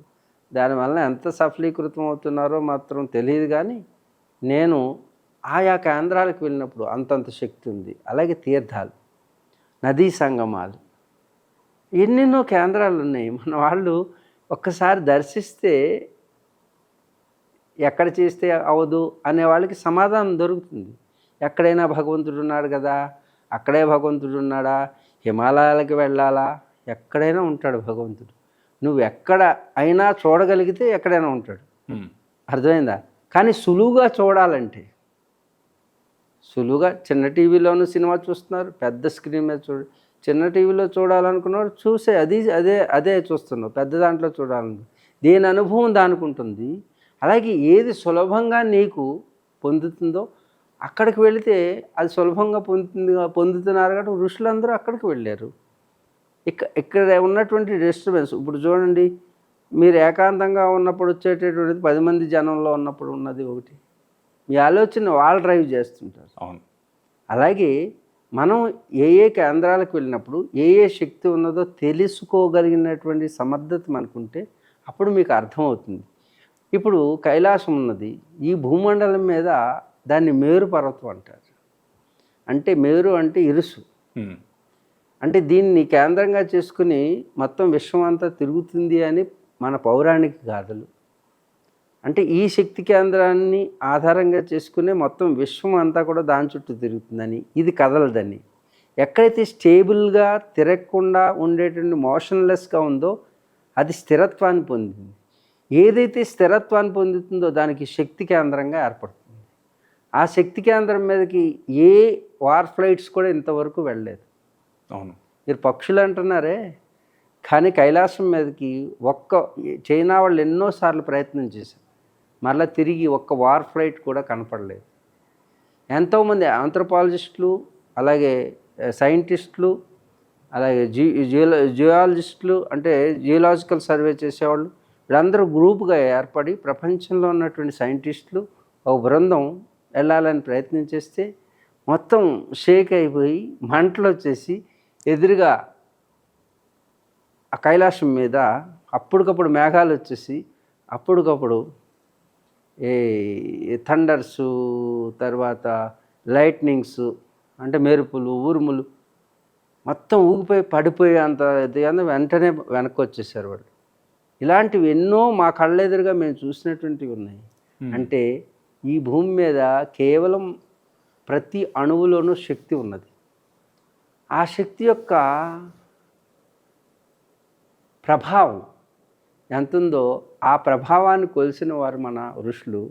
[SPEAKER 2] దానివల్ల ఎంత సఫలీకృతం అవుతున్నారో మాత్రం తెలియదు. కానీ నేను ఆయా కేంద్రాలకు వెళ్ళినప్పుడు అంతంత శక్తి ఉంది. అలాగే తీర్థాలు, నదీ సంగమాలు, ఎన్నెన్నో కేంద్రాలు ఉన్నాయి. మన వాళ్ళు ఒక్కసారి దర్శిస్తే ఎక్కడ చేస్తే అవదు అనే వాళ్ళకి సమాధానం దొరుకుతుంది. ఎక్కడైనా భగవంతుడు ఉన్నాడు కదా, అక్కడే భగవంతుడు ఉన్నాడా, హిమాలయాలకు వెళ్ళాలా, ఎక్కడైనా ఉంటాడు భగవంతుడు. నువ్వు ఎక్కడ అయినా చూడగలిగితే ఎక్కడైనా ఉంటాడు. అర్థమైందా? కానీ సులువుగా చూడాలంటే సులువుగా చిన్న టీవీలోనూ సినిమా చూస్తున్నారు, పెద్ద స్క్రీన్ మీద చిన్న టీవీలో చూడాలనుకున్నాడు చూసే అదే చూస్తున్నావు. పెద్ద దాంట్లో చూడాలనుకో దేని అనుభవం దానికి ఉంటుంది. అలాగే ఏది సులభంగా నీకు పొందుతుందో అక్కడికి వెళితే అది సులభంగా పొందుతున్నారు కాబట్టి ఋషులందరూ అక్కడికి వెళ్ళారు. ఇక్కడ ఉన్నటువంటి డిస్టర్బెన్స్ ఇప్పుడు చూడండి, మీరు ఏకాంతంగా ఉన్నప్పుడు వచ్చేటటువంటిది 10 మంది జనంలో ఉన్నప్పుడు ఉన్నది ఒకటి. మీ ఆలోచన వాళ్ళు డ్రైవ్ చేస్తుంటారు.
[SPEAKER 1] అవును.
[SPEAKER 2] అలాగే మనం ఏ ఏ కేంద్రాలకు వెళ్ళినప్పుడు ఏ ఏ శక్తి ఉన్నదో తెలుసుకోగలిగినటువంటి సమర్థత మనకుంటే అప్పుడు మీకు అర్థమవుతుంది. ఇప్పుడు కైలాసం ఉన్నది ఈ భూమండలం మీద, దాన్ని మేరు పర్వతం అంటారు. అంటే మేరు అంటే ఇరుసు. అంటే దీన్ని కేంద్రంగా చేసుకుని మొత్తం విశ్వం అంతా తిరుగుతుంది అని మన పౌరాణిక గాథలు. అంటే ఈ శక్తి కేంద్రాన్ని ఆధారంగా చేసుకునే మొత్తం విశ్వం అంతా కూడా దాని చుట్టూ తిరుగుతుందని, ఇది కదలదని. ఎక్కడైతే స్టేబుల్గా తిరగకుండా ఉండేటువంటి మోషన్లెస్గా ఉందో అది స్థిరత్వాన్ని పొందింది. ఏదైతే స్థిరత్వాన్ని పొందుతుందో దానికి శక్తి కేంద్రంగా ఏర్పడుతుంది. ఆ శక్తి కేంద్రం మీదకి ఏ వార్ ఫ్లైట్స్ కూడా ఇంతవరకు వెళ్ళలేదు.
[SPEAKER 1] అవును.
[SPEAKER 2] మీరు పక్షులు అంటున్నారే, కానీ కైలాసం మీదకి చైనా వాళ్ళు ఎన్నోసార్లు ప్రయత్నం చేశారు, మరలా తిరిగి ఒక్క వార్ ఫ్లైట్ కూడా కనపడలేదు. ఎంతోమంది ఆంథ్రోపాలజిస్టులు, అలాగే సైంటిస్టులు, అలాగే జియాలజిస్టులు అంటే జియోలాజికల్ సర్వే చేసేవాళ్ళు వీళ్ళందరూ గ్రూపుగా ఏర్పడి ప్రపంచంలో ఉన్నటువంటి సైంటిస్టులు ఒక బృందం వెళ్ళాలని ప్రయత్నం చేస్తే మొత్తం షేక్ అయిపోయి మంటలు వచ్చేసి ఎదురుగా ఆ కైలాసం మీద అప్పటికప్పుడు మేఘాలు వచ్చేసి అప్పటికప్పుడు ఈ థండర్సు, తర్వాత లైట్నింగ్స్ అంటే మెరుపులు, ఉరుములు మొత్తం ఊగిపోయి పడిపోయి అంత వెంటనే వెనక్కి వచ్చేసారు వాళ్ళు. ఇలాంటివి ఎన్నో మా కళ్ళెదురుగా మేము చూసినటువంటివి ఉన్నాయి. అంటే ఈ భూమి మీద కేవలం ప్రతి అణువులోనూ శక్తి ఉన్నది. ఆ శక్తి యొక్క ప్రభావం ఎంతుందో ఆ ప్రభావాన్ని కొలిసిన వారు మన ఋషులు.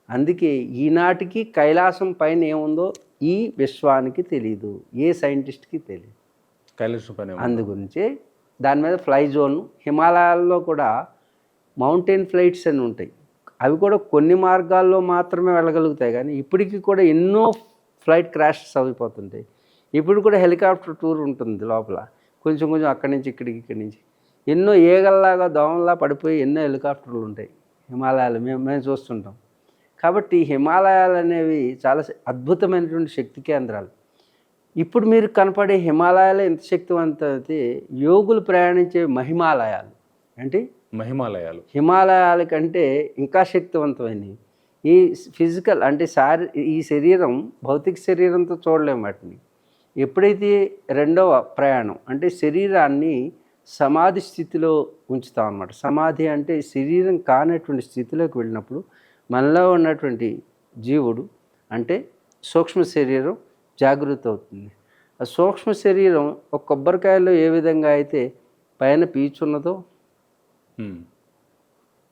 [SPEAKER 2] అందుకే ఈనాటికి కైలాసం పైన ఏముందో ఈ విశ్వానికి తెలియదు, ఏ సైంటిస్ట్కి తెలియదు.
[SPEAKER 1] కైలాసం పైన
[SPEAKER 2] అందుగురించే దాని మీద ఫ్లై జోన్, హిమాలయాల్లో కూడా మౌంటైన్ ఫ్లైట్స్ అని ఉంటాయి. అవి కూడా కొన్ని మార్గాల్లో మాత్రమే వెళ్ళగలుగుతాయి, కానీ ఇప్పటికీ కూడా ఎన్నో ఫ్లైట్ క్రాషెస్ అయిపోతుంటాయి. ఇప్పుడు కూడా హెలికాప్టర్ టూర్ ఉంటుంది లోపల, కొంచెం కొంచెం అక్కడి నుంచి ఇక్కడి నుంచి ఎన్నో ఏగల్లాగా దోమల్లా పడిపోయి ఎన్నో హెలికాప్టర్లు ఉంటాయి హిమాలయాలు, మేము చూస్తుంటాం. కాబట్టి హిమాలయాలు అనేవి చాలా అద్భుతమైనటువంటి శక్తి కేంద్రాలు. ఇప్పుడు మీరు కనపడే హిమాలయాలు ఎంత శక్తివంతమైతే యోగులు ప్రయాణించే మహిమాలయాలు అంటే హిమాలయాల కంటే ఇంకా శక్తివంతమైనవి. ఈ ఫిజికల్ అంటే ఈ శరీరం భౌతిక శరీరంతో చూడలేము వాటిని. ఎప్పుడైతే రెండవ ప్రయాణం అంటే శరీరాన్ని సమాధి స్థితిలో ఉంచుతాం అన్నమాట. సమాధి అంటే శరీరం కానటువంటి స్థితిలోకి వెళ్ళినప్పుడు మనలో ఉన్నటువంటి జీవుడు అంటే సూక్ష్మ శరీరం జాగృతి అవుతుంది. ఆ సూక్ష్మ శరీరం ఒక కొబ్బరికాయలో ఏ విధంగా అయితే పైన పీచు ఉన్నదో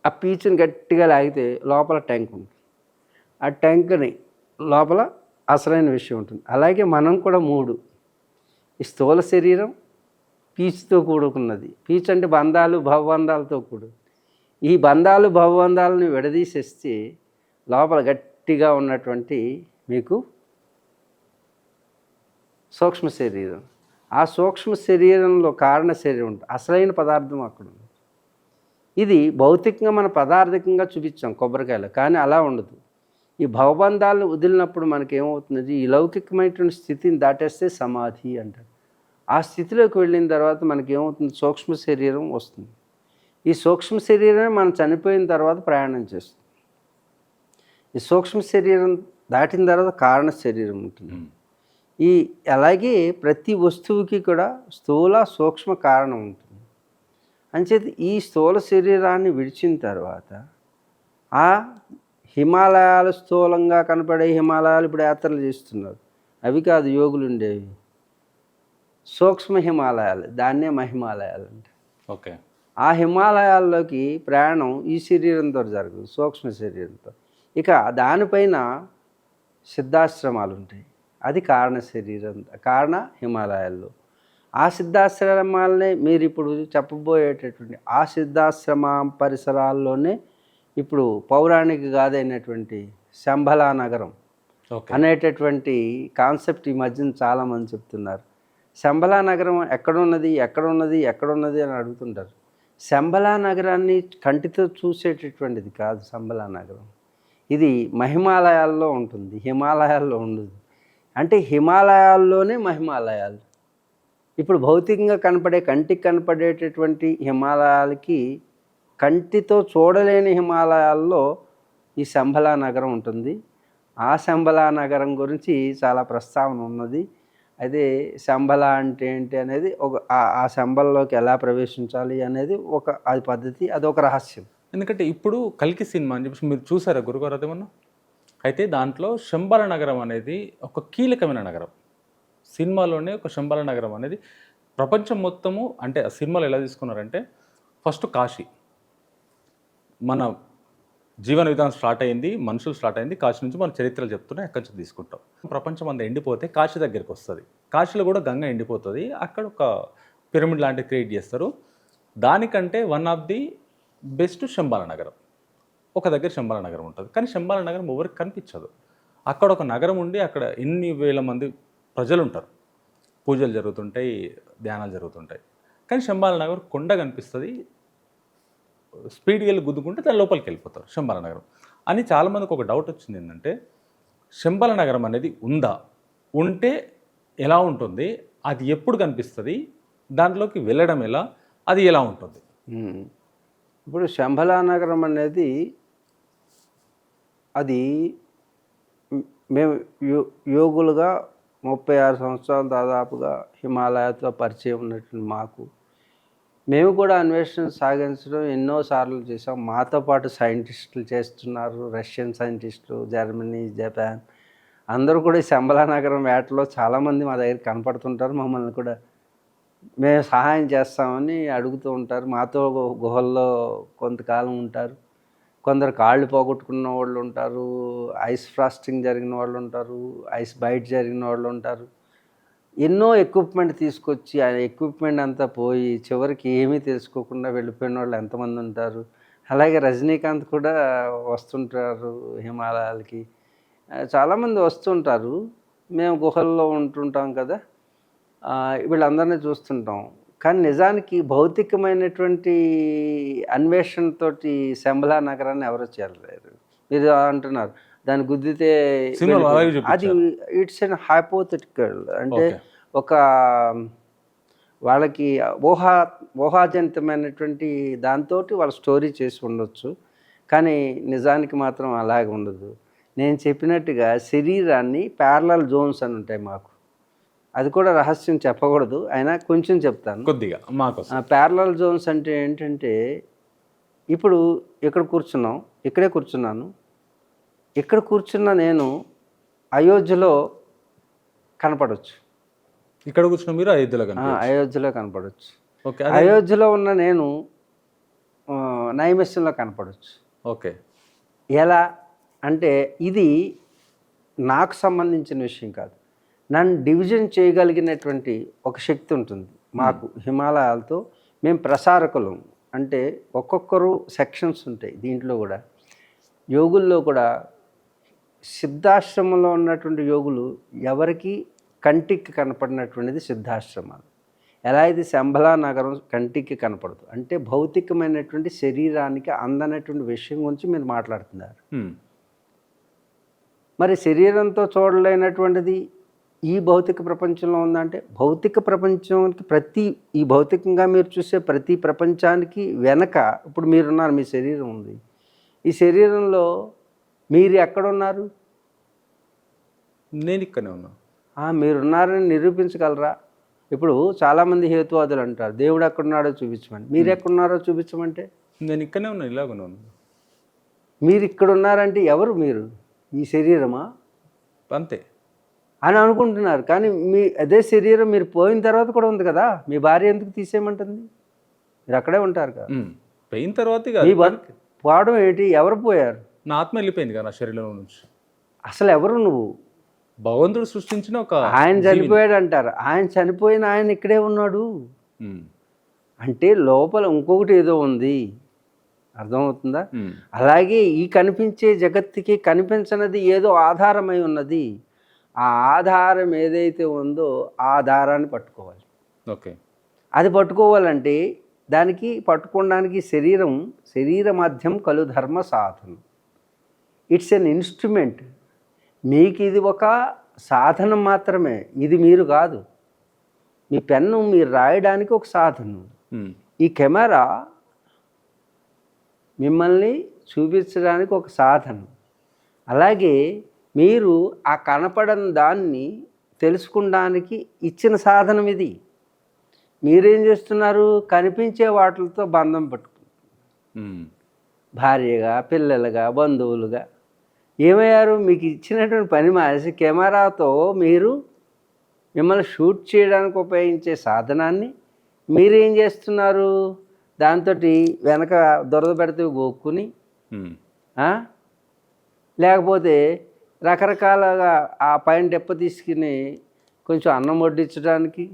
[SPEAKER 2] ఆ పీచుని గట్టిగా లాగితే లోపల ట్యాంక్ ఉంటుంది. ఆ ట్యాంక్ని లోపల అసలైన విషయం ఉంటుంది. అలాగే మనం కూడా మూడు, ఈ స్థూల శరీరం పీచుతో కూడుకున్నది. పీచు అంటే బంధాలు భవబంధాలతో కూడు. ఈ బంధాలు భవబంధాలను విడదీసేస్తే లోపల గట్టిగా ఉన్నటువంటి మీకు సూక్ష్మ శరీరం. ఆ సూక్ష్మ శరీరంలో కారణ శరీరం ఉంటుంది, అసలైన పదార్థం అక్కడ ఉంది. ఇది భౌతికంగా మన పదార్థికంగా చూపించాం కొబ్బరికాయలు, కానీ అలా ఉండదు. ఈ భవబంధాలను వదిలినప్పుడు మనకి ఏమవుతుంది, ఈ లౌకికమైనటువంటి స్థితిని దాటేస్తే సమాధి అంటారు. ఆ స్థితిలోకి వెళ్ళిన తర్వాత మనకి ఏమవుతుంది, సూక్ష్మ శరీరం వస్తుంది. ఈ సూక్ష్మ శరీరమే మనం చనిపోయిన తర్వాత ప్రయాణం చేస్తుంది. ఈ సూక్ష్మ శరీరం దాటిన తర్వాత కారణ శరీరం ఉంటుంది. అలాగే ప్రతి వస్తువుకి కూడా స్థూల సూక్ష్మ కారణం ఉంటుంది. అంచేత ఈ స్థూల శరీరాన్ని విడిచిన తర్వాత ఆ హిమాలయాలు, స్థూలంగా కనపడే హిమాలయాలు ఇప్పుడు యాత్రలు చేస్తున్నారు, అవి కాదు యోగులు ఉండేవి. సూక్ష్మ హిమాలయాలు, దాన్నే మహిమాలయాలు అంటే.
[SPEAKER 1] ఓకే.
[SPEAKER 2] ఆ హిమాలయాల్లోకి ప్రయాణం ఈ శరీరంతో జరగదు, సూక్ష్మ శరీరంతో. ఇక దానిపైన సిద్ధాశ్రమాలు ఉంటాయి, అది కారణ శరీరం, కారణ హిమాలయాల్లో. ఆ సిద్ధాశ్రమాలనే మీరు ఇప్పుడు చెప్పబోయేటటువంటి ఆ సిద్ధాశ్రమ పరిసరాల్లోనే ఇప్పుడు పౌరాణిక గాథైనటువంటి శంబలా నగరం అనేటటువంటి కాన్సెప్ట్ ఈ మధ్యన చాలామంది చెప్తున్నారు. శంబలా నగరం ఎక్కడున్నది అని అడుగుతుంటారు. శంబలా నగరాన్ని కంటితో చూసేటటువంటిది కాదు శంబలా నగరం. ఇది మహిమాలయాల్లో ఉంటుంది, హిమాలయాల్లో ఉండదు. అంటే హిమాలయాల్లోనే మహిమాలయాలు. ఇప్పుడు భౌతికంగా కనపడే, కంటికి కనపడేటటువంటి హిమాలయాలకి కంటితో చూడలేని హిమాలయాల్లో ఈ శంబలా నగరం ఉంటుంది. ఆ శంబలా నగరం గురించి చాలా ప్రస్తావన ఉన్నది. అదే శంబల అంటే ఏంటి అనేది ఆ శంబల్లోకి ఎలా ప్రవేశించాలి అనేది అది పద్ధతి, అదొక రహస్యం.
[SPEAKER 1] ఎందుకంటే ఇప్పుడు కల్కి సినిమా అని చెప్పేసి మీరు చూసారా గురుగారు అదేమన్నా? అయితే దాంట్లో శంబల నగరం అనేది ఒక కీలకమైన నగరం. సినిమాలోనే ఒక శంబల నగరం అనేది ప్రపంచం మొత్తము, అంటే ఆ సినిమాలో ఎలా తీసుకున్నారంటే ఫస్ట్ కాశీ, మన జీవన విధానం స్టార్ట్ అయింది, మనుషులు స్టార్ట్ అయింది కాశీ నుంచి. మన చరిత్రలు చెప్తున్నాయి, అక్కడి నుంచి తీసుకుంటాం. ప్రపంచం అంతా ఎండిపోతే కాశీ దగ్గరికి వస్తుంది. కాశీలో కూడా గంగ ఎండిపోతుంది, అక్కడ ఒక పిరమిడ్ లాంటివి క్రియేట్ చేస్తారు. దానికంటే one of the best Shambhala నగరం. ఒక దగ్గర శంబల నగరం ఉంటుంది, కానీ శంబల నగరం ఎవరికి కనిపించదు. అక్కడ ఒక నగరం ఉండి అక్కడ ఎన్ని వేల మంది ప్రజలు ఉంటారు, పూజలు జరుగుతుంటాయి, ధ్యానాలు జరుగుతుంటాయి. కానీ శంబల నగరం కొండ కనిపిస్తుంది, స్పీడ్కి వెళ్ళి గుద్దుకుంటే దాని లోపలికి వెళ్ళిపోతారు శంబాల నగరం అని చాలామందికి ఒక డౌట్ వచ్చింది ఏంటంటే శంబాల నగరం అనేది ఉందా, ఉంటే ఎలా ఉంటుంది, అది ఎప్పుడు కనిపిస్తుంది, దాంట్లోకి వెళ్ళడం ఎలా, అది ఎలా ఉంటుంది?
[SPEAKER 2] ఇప్పుడు శంబలా నగరం అనేది అది మేము యోగులుగా 36 సంవత్సరాలు దాదాపుగా హిమాలయాతో పరిచయం ఉన్నటువంటి మాకు మేము కూడా అన్వేషణ సాగించడం ఎన్నోసార్లు చేసాం. మాతో పాటు సైంటిస్టులు చేస్తున్నారు, రష్యన్ సైంటిస్టులు, జర్మనీ, జపాన్ అందరూ కూడా ఈ శంబలా నగరం వేటలో చాలామంది మా దగ్గర కనపడుతుంటారు. మమ్మల్ని కూడా మేము సహాయం చేస్తామని అడుగుతూ ఉంటారు. మాతో గుహల్లో కొంతకాలం ఉంటారు. కొందరు కాళ్ళు పోగొట్టుకున్న వాళ్ళు ఉంటారు, ఐస్ ఫ్రాస్టింగ్ జరిగిన వాళ్ళు ఉంటారు, ఐస్ బైట్ జరిగిన వాళ్ళు ఉంటారు. ఎన్నో ఎక్విప్మెంట్ తీసుకొచ్చి ఆ ఎక్విప్మెంట్ అంతా పోయి చివరికి ఏమీ తెలుసుకోకుండా వెళ్ళిపోయిన వాళ్ళు ఎంతమంది ఉంటారు. అలాగే రజనీకాంత్ కూడా వస్తుంటారు హిమాలయాలకి, చాలామంది వస్తుంటారు. మేము గుహల్లో ఉంటుంటాం కదా, వీళ్ళందరినీ చూస్తుంటాం. కానీ నిజానికి భౌతికమైనటువంటి అన్వేషణతోటి శంబలా నగరాన్ని ఎవరు చేయలేరు. మీరు అంటున్నారు దాన్ని గుద్దితే అది ఇట్స్ ఎన్ హైపోథెటికల్, అంటే ఒక వాళ్ళకి ఊహాజనితమైనటువంటి దాంతో వాళ్ళు స్టోరీ చేసి ఉండొచ్చు. కానీ నిజానికి మాత్రం అలాగే ఉండదు. నేను చెప్పినట్టుగా శరీరాన్ని ప్యారలల్ జోన్స్ అని ఉంటాయి మాకు. అది కూడా రహస్యం చెప్పకూడదు, అయినా కొంచెం చెప్తాను
[SPEAKER 1] కొద్దిగా. మాకు
[SPEAKER 2] ప్యారలల్ జోన్స్ అంటే ఏంటంటే, ఇప్పుడు ఇక్కడ కూర్చున్నాం, ఇక్కడే కూర్చున్నాను, ఇక్కడ కూర్చున్న నేను అయోధ్యలో కనపడవచ్చు.
[SPEAKER 1] ఇక్కడ కూర్చున్న మీరు
[SPEAKER 2] అయోధ్యలో కనపడవచ్చు. అయోధ్యలో ఉన్న నేను నైమిషంలో కనపడవచ్చు.
[SPEAKER 1] ఓకే,
[SPEAKER 2] ఎలా అంటే ఇది నాకు సంబంధించిన విషయం కాదు. నన్ను డివిజన్ చేయగలిగినటువంటి ఒక శక్తి ఉంటుంది మాకు. హిమాలయాలతో మేము ప్రసారకులం, అంటే ఒక్కొక్కరు సెక్షన్స్ ఉంటాయి. దీంట్లో కూడా యోగుల్లో కూడా సిద్ధాశ్రమంలో ఉన్నటువంటి యోగులు ఎవరికి కంటికి కనపడినటువంటిది సిద్ధాశ్రమాలు. ఎలా అయితే శంబలా నగరం కంటికి కనపడదు, అంటే భౌతికమైనటువంటి శరీరానికి అందనటువంటి విషయం గురించి మీరు మాట్లాడుతున్నారు. మరి శరీరంతో చూడలేనటువంటిది ఈ భౌతిక ప్రపంచంలో ఉందంటే, భౌతిక ప్రపంచానికి ఈ భౌతికంగా మీరు చూసే ప్రతి ప్రపంచానికి వెనక ఇప్పుడు మీరున్నారు, మీ శరీరం ఉంది. ఈ శరీరంలో మీరు ఎక్కడున్నారు?
[SPEAKER 1] నేను ఇక్కడనే ఉన్నా.
[SPEAKER 2] మీరున్నారని నిరూపించగలరా? ఇప్పుడు చాలామంది హేతువాదులు అంటారు దేవుడు ఎక్కడున్నాడో చూపించమని. మీరు ఎక్కడున్నారో చూపించమంటే
[SPEAKER 1] నేను ఇక్కడనే ఉన్నా, ఇలాగనే ఉన్నా.
[SPEAKER 2] మీరు ఇక్కడ ఉన్నారంటే ఎవరు? మీరు ఈ శరీరమా?
[SPEAKER 1] అంతే
[SPEAKER 2] అని అనుకుంటున్నారు. కానీ అదే శరీరం మీరు పోయిన తర్వాత కూడా ఉంది కదా. మీ భార్య ఎందుకు తీసేయమంటుంది? మీరు అక్కడే ఉంటారు కదా.
[SPEAKER 1] పోయిన తర్వాత
[SPEAKER 2] మీ పోవడం ఏంటి? ఎవరు పోయారు?
[SPEAKER 1] నా ఆత్మ వెళ్ళిపోయింది కదా నా శరీరం నుంచి.
[SPEAKER 2] అసలు ఎవరు నువ్వు?
[SPEAKER 1] భగవంతుడు సృష్టించిన ఒక
[SPEAKER 2] ఆయన చనిపోయాడు అంటారు. ఆయన చనిపోయిన ఆయన ఇక్కడే ఉన్నాడు అంటే లోపల ఇంకొకటి ఏదో ఉంది. అర్థమవుతుందా? అలాగే ఈ కనిపించే జగత్తుకి కనిపించనిది ఏదో ఆధారమై ఉన్నది. ఆ ఆధారం ఏదైతే ఉందో ఆ ఆధారాన్ని పట్టుకోవాలి.
[SPEAKER 1] ఓకే,
[SPEAKER 2] అది పట్టుకోవాలంటే దానికి పట్టుకోవడానికి శరీర మాధ్యం కలు ధర్మ సాధనం. It's an instrument. మీకు ఇది ఒక సాధనం మాత్రమే, ఇది మీరు కాదు. మీ పెన్ను మీరు రాయడానికి ఒక సాధనం. ఈ కెమెరా మిమ్మల్ని చూపించడానికి ఒక సాధనం. అలాగే మీరు ఆ కనపడని దాన్ని తెలుసుకోవడానికి ఇచ్చిన సాధనం ఇది. మీరేం చేస్తున్నారు? కనిపించే వాటితో బంధం పట్టుకుంటున్నారు. భార్యగా, పిల్లలుగా, బంధువులుగా ఏమయ్యారు? మీకు ఇచ్చినటువంటి పని మానేసి కెమెరాతో మిమ్మల్ని షూట్ చేయడానికి ఉపయోగించే సాధనాన్ని మీరేం చేస్తున్నారు? దాంతో వెనక దొరద పెడితే గోక్కుని, లేకపోతే రకరకాలుగా ఆ పైన డెప్ప తీసుకుని కొంచెం అన్నం వడ్డించడానికి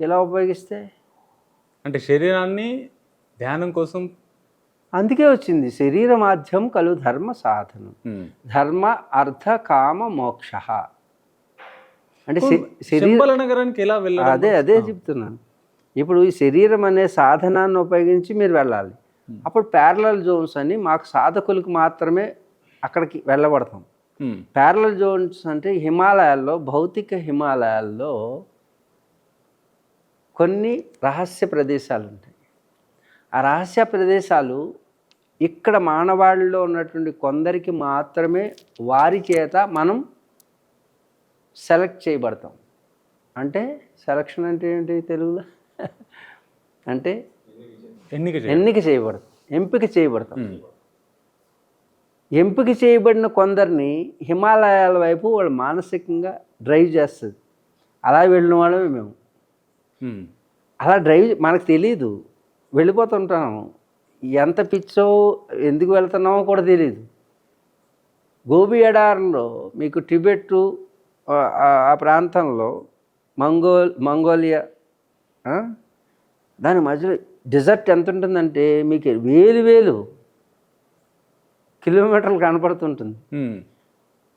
[SPEAKER 2] ఎలా ఉపయోగిస్తే,
[SPEAKER 1] అంటే శరీరాన్ని ధ్యానం కోసం.
[SPEAKER 2] అందుకే వచ్చింది శరీర మాధ్యం కలు ధర్మ సాధనం. ధర్మ అర్థ కామ మోక్ష అంటే
[SPEAKER 1] శంబల నగరానికి ఎలా వెళ్ళాలి?
[SPEAKER 2] అదే చెప్తున్నాను. ఇప్పుడు ఈ శరీరం అనే సాధనాన్ని ఉపయోగించి మీరు వెళ్ళాలి. అప్పుడు ప్యారలల్ జోన్స్ అని మాకు సాధకులకు మాత్రమే అక్కడికి వెళ్ళబడతాం. ప్యారలల్ జోన్స్ అంటే హిమాలయాల్లో, భౌతిక హిమాలయాల్లో కొన్ని రహస్య ప్రదేశాలు ఉంటాయి. ఆ రహస్య ప్రదేశాలు ఇక్కడ మానవాళిలో ఉన్నటువంటి కొందరికి మాత్రమే వారి చేత మనం సెలెక్ట్ చేయబడతాం. అంటే సెలక్షన్ అంటే ఏంటి తెలుగులో? అంటే ఎన్నిక చేయబడతాం, ఎంపిక చేయబడతాం. ఎంపిక చేయబడిన కొందరిని హిమాలయాల వైపు వాళ్ళు మానసికంగా డ్రైవ్ చేస్తుంది. అలా వెళ్ళిన వాళ్ళమే మేము. అలా డ్రైవ్ మనకు తెలియదు, వెళ్ళిపోతుంటాము. ఎంత పిచ్చో ఎందుకు వెళ్తున్నామో కూడా తెలియదు. గోబీ ఎడారిలో మీకు టిబెట్టు ఆ ప్రాంతంలో మంగోలియా దాని మధ్యలో డెజర్ట్ ఎంత ఉంటుందంటే మీకు వేలు కిలోమీటర్లు కనపడుతుంటుంది.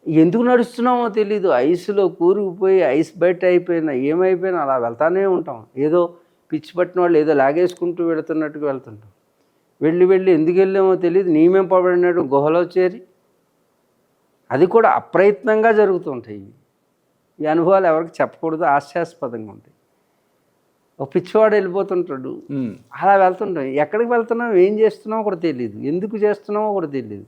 [SPEAKER 2] ఎందుకు నడుస్తున్నామో తెలీదు. ఐస్లో కూరుకుపోయి ఐస్ బయట అయిపోయినా ఏమైపోయినా అలా వెళ్తానే ఉంటాం. ఏదో పిచ్చి పట్టిన వాళ్ళు ఏదో లాగేసుకుంటూ వెళుతున్నట్టుగా వెళ్తుంటాం. వెళ్ళి ఎందుకు వెళ్ళామో తెలియదు. నియమింపబడినట్టు గుహలో చేరి అది కూడా అప్రయత్నంగా జరుగుతుంటాయి. ఈ అనుభవాలు ఎవరికి చెప్పకూడదు, హాస్యాస్పదంగా ఉంటాయి. ఒక పిచ్చివాడు వెళ్ళిపోతుంటాడు, అలా వెళ్తుంటాం. ఎక్కడికి వెళ్తున్నాం, ఏం చేస్తున్నామో కూడా తెలియదు, ఎందుకు చేస్తున్నామో కూడా తెలియదు.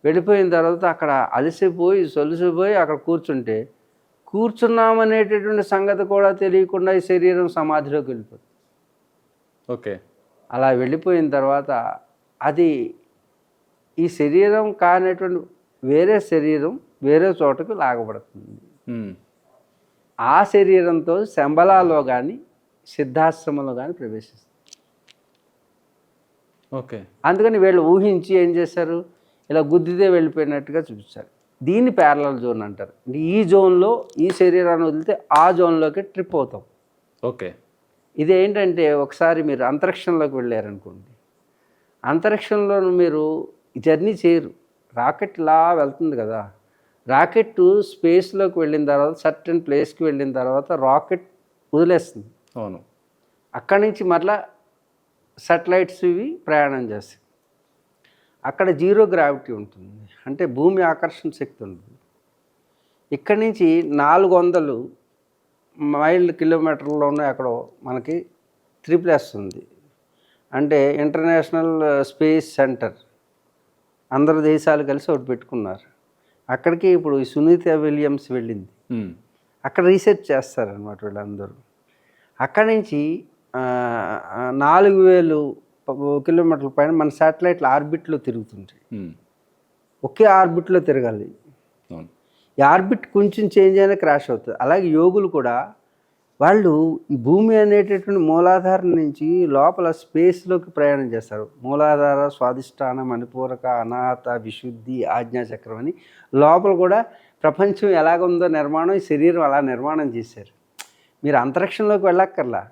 [SPEAKER 2] వెళ్ళిపోయిన తర్వాత అక్కడ అలసిపోయి సొలిసిపోయి అక్కడ కూర్చున్నామనేటటువంటి సంగతి కూడా తెలియకుండా ఈ శరీరం సమాధిలోకి వెళ్ళిపోతుంది.
[SPEAKER 1] ఓకే.
[SPEAKER 2] అలా వెళ్ళిపోయిన తర్వాత అది ఈ శరీరం కానటువంటి వేరే శరీరం వేరే చోటకు లాగబడుతుంది. ఆ శరీరంతో శంబలాలో కానీ సిద్ధాశ్రమంలో కానీ ప్రవేశిస్తుంది.
[SPEAKER 3] ఓకే.
[SPEAKER 2] అందుకని వీళ్ళు ఊహించి ఏం చేశారు, ఇలా గుద్దితే వెళ్ళిపోయినట్టుగా చూపించారు. దీన్ని ప్యారలల్ జోన్ అంటారు. ఈ జోన్లో ఈ శరీరాన్ని వదిలితే ఆ జోన్లోకి ట్రిప్ అవుతాం.
[SPEAKER 3] ఓకే.
[SPEAKER 2] ఇదేంటంటే ఒకసారి మీరు అంతరిక్షంలోకి వెళ్ళారనుకోండి, అంతరిక్షంలో మీరు జర్నీ చేయరు, రాకెట్ ఇలా వెళ్తుంది కదా, రాకెట్ స్పేస్లోకి వెళ్ళిన తర్వాత సర్టెన్ ప్లేస్కి వెళ్ళిన తర్వాత రాకెట్ వదిలేస్తుంది.
[SPEAKER 3] అవును.
[SPEAKER 2] అక్కడి నుంచి మరలా సాటిలైట్స్ ఇవి ప్రయాణం చేస్తాయి. అక్కడ జీరో గ్రావిటీ ఉంటుంది, అంటే భూమి ఆకర్షణ శక్తి ఉంటుంది. ఇక్కడి నుంచి 400 మైళ్ళు కిలోమీటర్లోనే అక్కడ మనకి త్రిప్లస్ ఉంది, అంటే ఇంటర్నేషనల్ స్పేస్ సెంటర్. అందరు దేశాలు కలిసి ఒకటి పెట్టుకున్నారు. అక్కడికి ఇప్పుడు సునీత విలియమ్స్ వెళ్ళింది, అక్కడ రీసెర్చ్ చేస్తారనమాట వీళ్ళందరూ. అక్కడి నుంచి 4000 కిలోమీటర్ల పైన మన శాటిలైట్లు ఆర్బిట్లో తిరుగుతుంటాయి. ఒకే ఆర్బిట్లో తిరగాలి. ఈ ఆర్బిట్ కొంచెం చేంజ్ అయినా క్రాష్ అవుతుంది. అలాగే యోగులు కూడా వాళ్ళు ఈ భూమి అనేటటువంటి మూలాధారం నుంచి లోపల స్పేస్లోకి ప్రయాణం చేస్తారు. మూలాధార, స్వాధిష్టాన, మణిపూరక, అనాహత, విశుద్ధి, ఆజ్ఞాచక్రం అని లోపల కూడా ప్రపంచం ఎలాగుందో నిర్మాణం, ఈ శరీరం అలా నిర్మాణం చేశారు. మీరు అంతరిక్షంలోకి వెళ్ళక్కర్లా,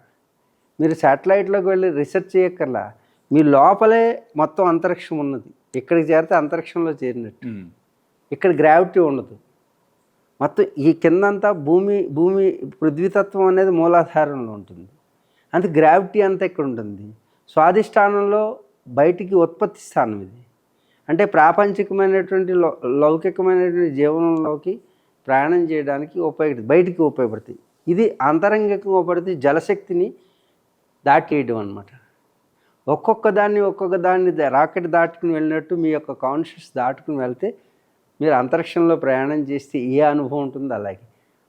[SPEAKER 2] మీరు శాటిలైట్లోకి వెళ్ళి రీసెర్చ్ చేయక్కర్లా, మీ లోపలే మొత్తం అంతరిక్షం ఉన్నది. ఇక్కడికి చేరితే అంతరిక్షంలో చేరినట్టు. ఇక్కడ గ్రావిటీ ఉండదు. మొత్తం ఈ కిందంతా భూమి పృథ్వీతత్వం అనేది మూలాధారంలో ఉంటుంది. అంతే గ్రావిటీ అంతా ఇక్కడ ఉంటుంది. స్వాధిష్టానంలో బయటికి ఉత్పత్తి స్థానం ఇది, అంటే ప్రాపంచికమైనటువంటి లౌకికమైనటువంటి జీవనంలోకి ప్రయాణం చేయడానికి బయటికి ఉపయోగపడుతుంది. ఇది అంతరంగికంగా ఉపయోగపడితే జలశక్తిని దాటేయడం అనమాట. ఒక్కొక్క దాన్ని రాకెట్ దాటుకుని వెళ్ళినట్టు మీ యొక్క కాన్షియస్ దాటుకుని వెళ్తే మీరు అంతరిక్షంలో ప్రయాణం చేస్తే ఏ అనుభవం ఉంటుందో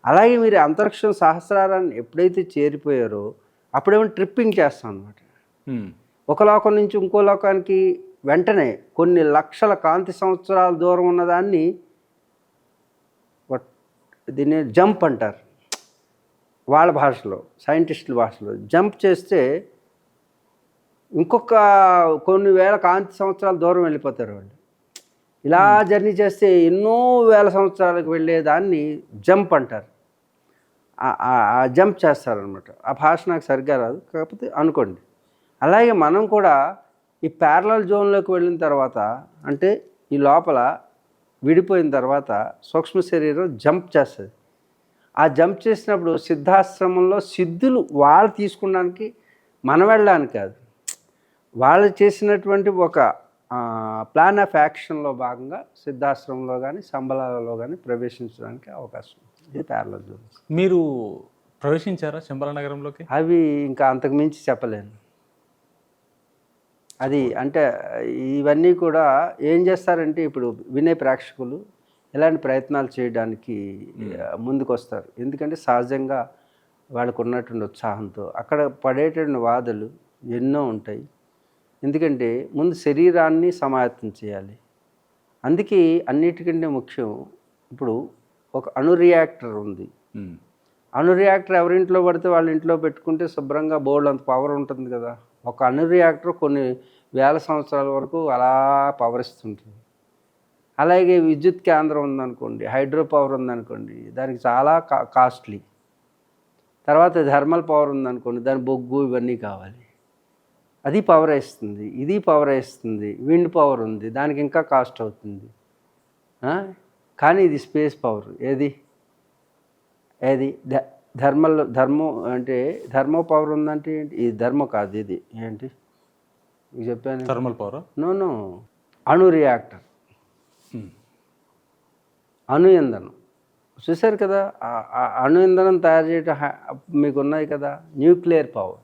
[SPEAKER 2] అలాగే మీరు అంతరిక్షం సహస్రారాన్ని ఎప్పుడైతే చేరిపోయారో అప్పుడేమో ట్రిప్పింగ్ చేస్తాం అనమాట. ఒక లోకం నుంచి ఇంకో లోకానికి వెంటనే కొన్ని లక్షల కాంతి సంవత్సరాల దూరం ఉన్నదాన్ని దీన్ని జంప్ అంటారు వాళ్ళ భాషలో, సైంటిస్టుల భాషలో. జంప్ చేస్తే ఇంకొక కొన్ని వేల కాంతి సంవత్సరాల దూరం వెళ్ళిపోతారు వాళ్ళు. ఇలా జర్నీ చేస్తే ఎన్నో వేల సంవత్సరాలకు వెళ్ళేదాన్ని జంప్ అంటారు. ఆ జంప్ చేస్తారనమాట. ఆ భాష నాకు సరిగ్గా రాదు, కాకపోతే అనుకోండి. అలాగే మనం కూడా ఈ ప్యారలల్ జోన్లోకి వెళ్ళిన తర్వాత, అంటే ఈ లోపల విడిపోయిన తర్వాత సూక్ష్మ శరీరం జంప్ చేస్తుంది. ఆ జంప్ చేసినప్పుడు సిద్ధాశ్రమంలో సిద్ధులు వాళ్ళు తీసుకోవడానికి మనం వెళ్ళడానికి కాదు, వాళ్ళు చేసినటువంటి ఒక ప్లాన్ ఆఫ్ యాక్షన్లో భాగంగా సిద్ధాశ్రమంలో కానీ శంబలాలలో కానీ ప్రవేశించడానికి అవకాశం ఉంది. ఇది ప్యారలల్ జోన్స్.
[SPEAKER 1] మీరు ప్రవేశించారా శంబల నగరంలోకి?
[SPEAKER 2] అవి ఇంకా అంతకు మించి చెప్పలేను. అది అంటే ఇవన్నీ కూడా ఏం చేస్తారంటే ఇప్పుడు వినే ప్రేక్షకులు ఇలాంటి ప్రయత్నాలు చేయడానికి ముందుకు వస్తారు. ఎందుకంటే సహజంగా వాళ్ళకు ఉన్నటువంటి ఉత్సాహంతో అక్కడ పడేటువంటి బాధలు ఎన్నో ఉంటాయి. ఎందుకంటే ముందు శరీరాన్ని సమాయత్తం చేయాలి. అందుకే అన్నిటికంటే ముఖ్యం ఇప్పుడు ఒక అణు రియాక్టర్ ఉంది. అణు రియాక్టర్ ఎవరింట్లో పడితే వాళ్ళ ఇంట్లో పెట్టుకుంటే శుభ్రంగా బోర్డు అంత పవర్ ఉంటుంది కదా. ఒక అణు రియాక్టర్ కొన్ని వేల సంవత్సరాల వరకు అలా పవర్ ఇస్తుంటుంది. అలాగే విద్యుత్ కేంద్రం ఉందనుకోండి, హైడ్రో పవర్ ఉందనుకోండి, దానికి చాలా కాస్ట్లీ. తర్వాత థర్మల్ పవర్ ఉందనుకోండి, దాని బొగ్గు ఇవన్నీ కావాలి. అది పవర్ ఇస్తుంది, ఇది పవర్ ఇస్తుంది. విండ్ పవర్ ఉంది, దానికి ఇంకా కాస్ట్ అవుతుంది. కానీ ఇది స్పేస్ పవర్. ఏది ధర్మో అంటే ధర్మో పవర్ ఉందంటే ఏంటి? ఇది ధర్మో కాదు, ఇది ఏంటి చెప్పాను?
[SPEAKER 1] Thermal power.
[SPEAKER 2] నో, అణు రియాక్టర్, అణు ఇంధనం. చూశారు కదా, అణు ఇంధనం తయారు చేయటం మీకు ఉన్నాయి కదా, న్యూక్లియర్ పవర్.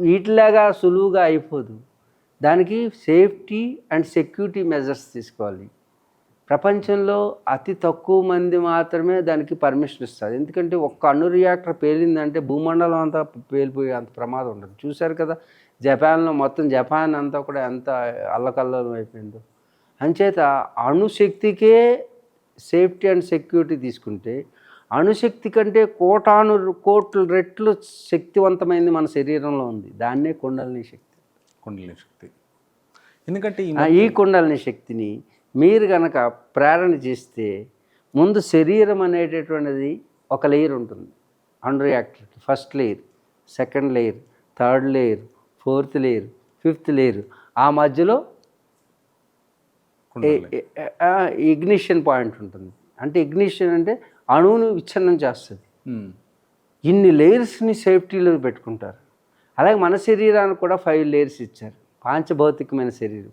[SPEAKER 2] వీటిలాగా సులువుగా అయిపోదు. దానికి సేఫ్టీ అండ్ సెక్యూరిటీ మెజర్స్ తీసుకోవాలి. ప్రపంచంలో అతి తక్కువ మంది మాత్రమే దానికి పర్మిషన్ ఇస్తారు. ఎందుకంటే ఒక్క అణు రియాక్టర్ పేలిందంటే భూమండలం అంతా పేలిపోయే అంత ప్రమాదం ఉండదు. చూశారు కదా జపాన్లో, మొత్తం జపాన్ అంతా కూడా ఎంత అల్లకల్లోలం అయిపోయిందో. అంచేత అణుశక్తికే సేఫ్టీ అండ్ సెక్యూరిటీ తీసుకుంటే, అణుశక్తి కంటే కోట్ల రెట్లు శక్తివంతమైంది మన శరీరంలో ఉంది. దాన్నే కుండలిని శక్తి.
[SPEAKER 1] కుండలిని శక్తి. ఎందుకంటే
[SPEAKER 2] ఈ కుండలిని శక్తిని మీరు కనుక ప్రేరణ చేస్తే, ముందు శరీరం అనేటటువంటిది ఒక లేయర్ ఉంటుంది అణు reactor. First layer, second layer, third layer, fourth layer, fifth layer. ఆ మధ్యలో ఇగ్నిషన్ పాయింట్ ఉంటుంది. అంటే ఇగ్నిషన్ అంటే అణువును విచ్ఛిన్నం చేస్తుంది. ఇన్ని లేయర్స్ని సేఫ్టీలో పెట్టుకుంటారు. అలాగే మన శరీరానికి కూడా 5 లేయర్స్ ఇచ్చారు. పాంచభౌతికమైన శరీరం: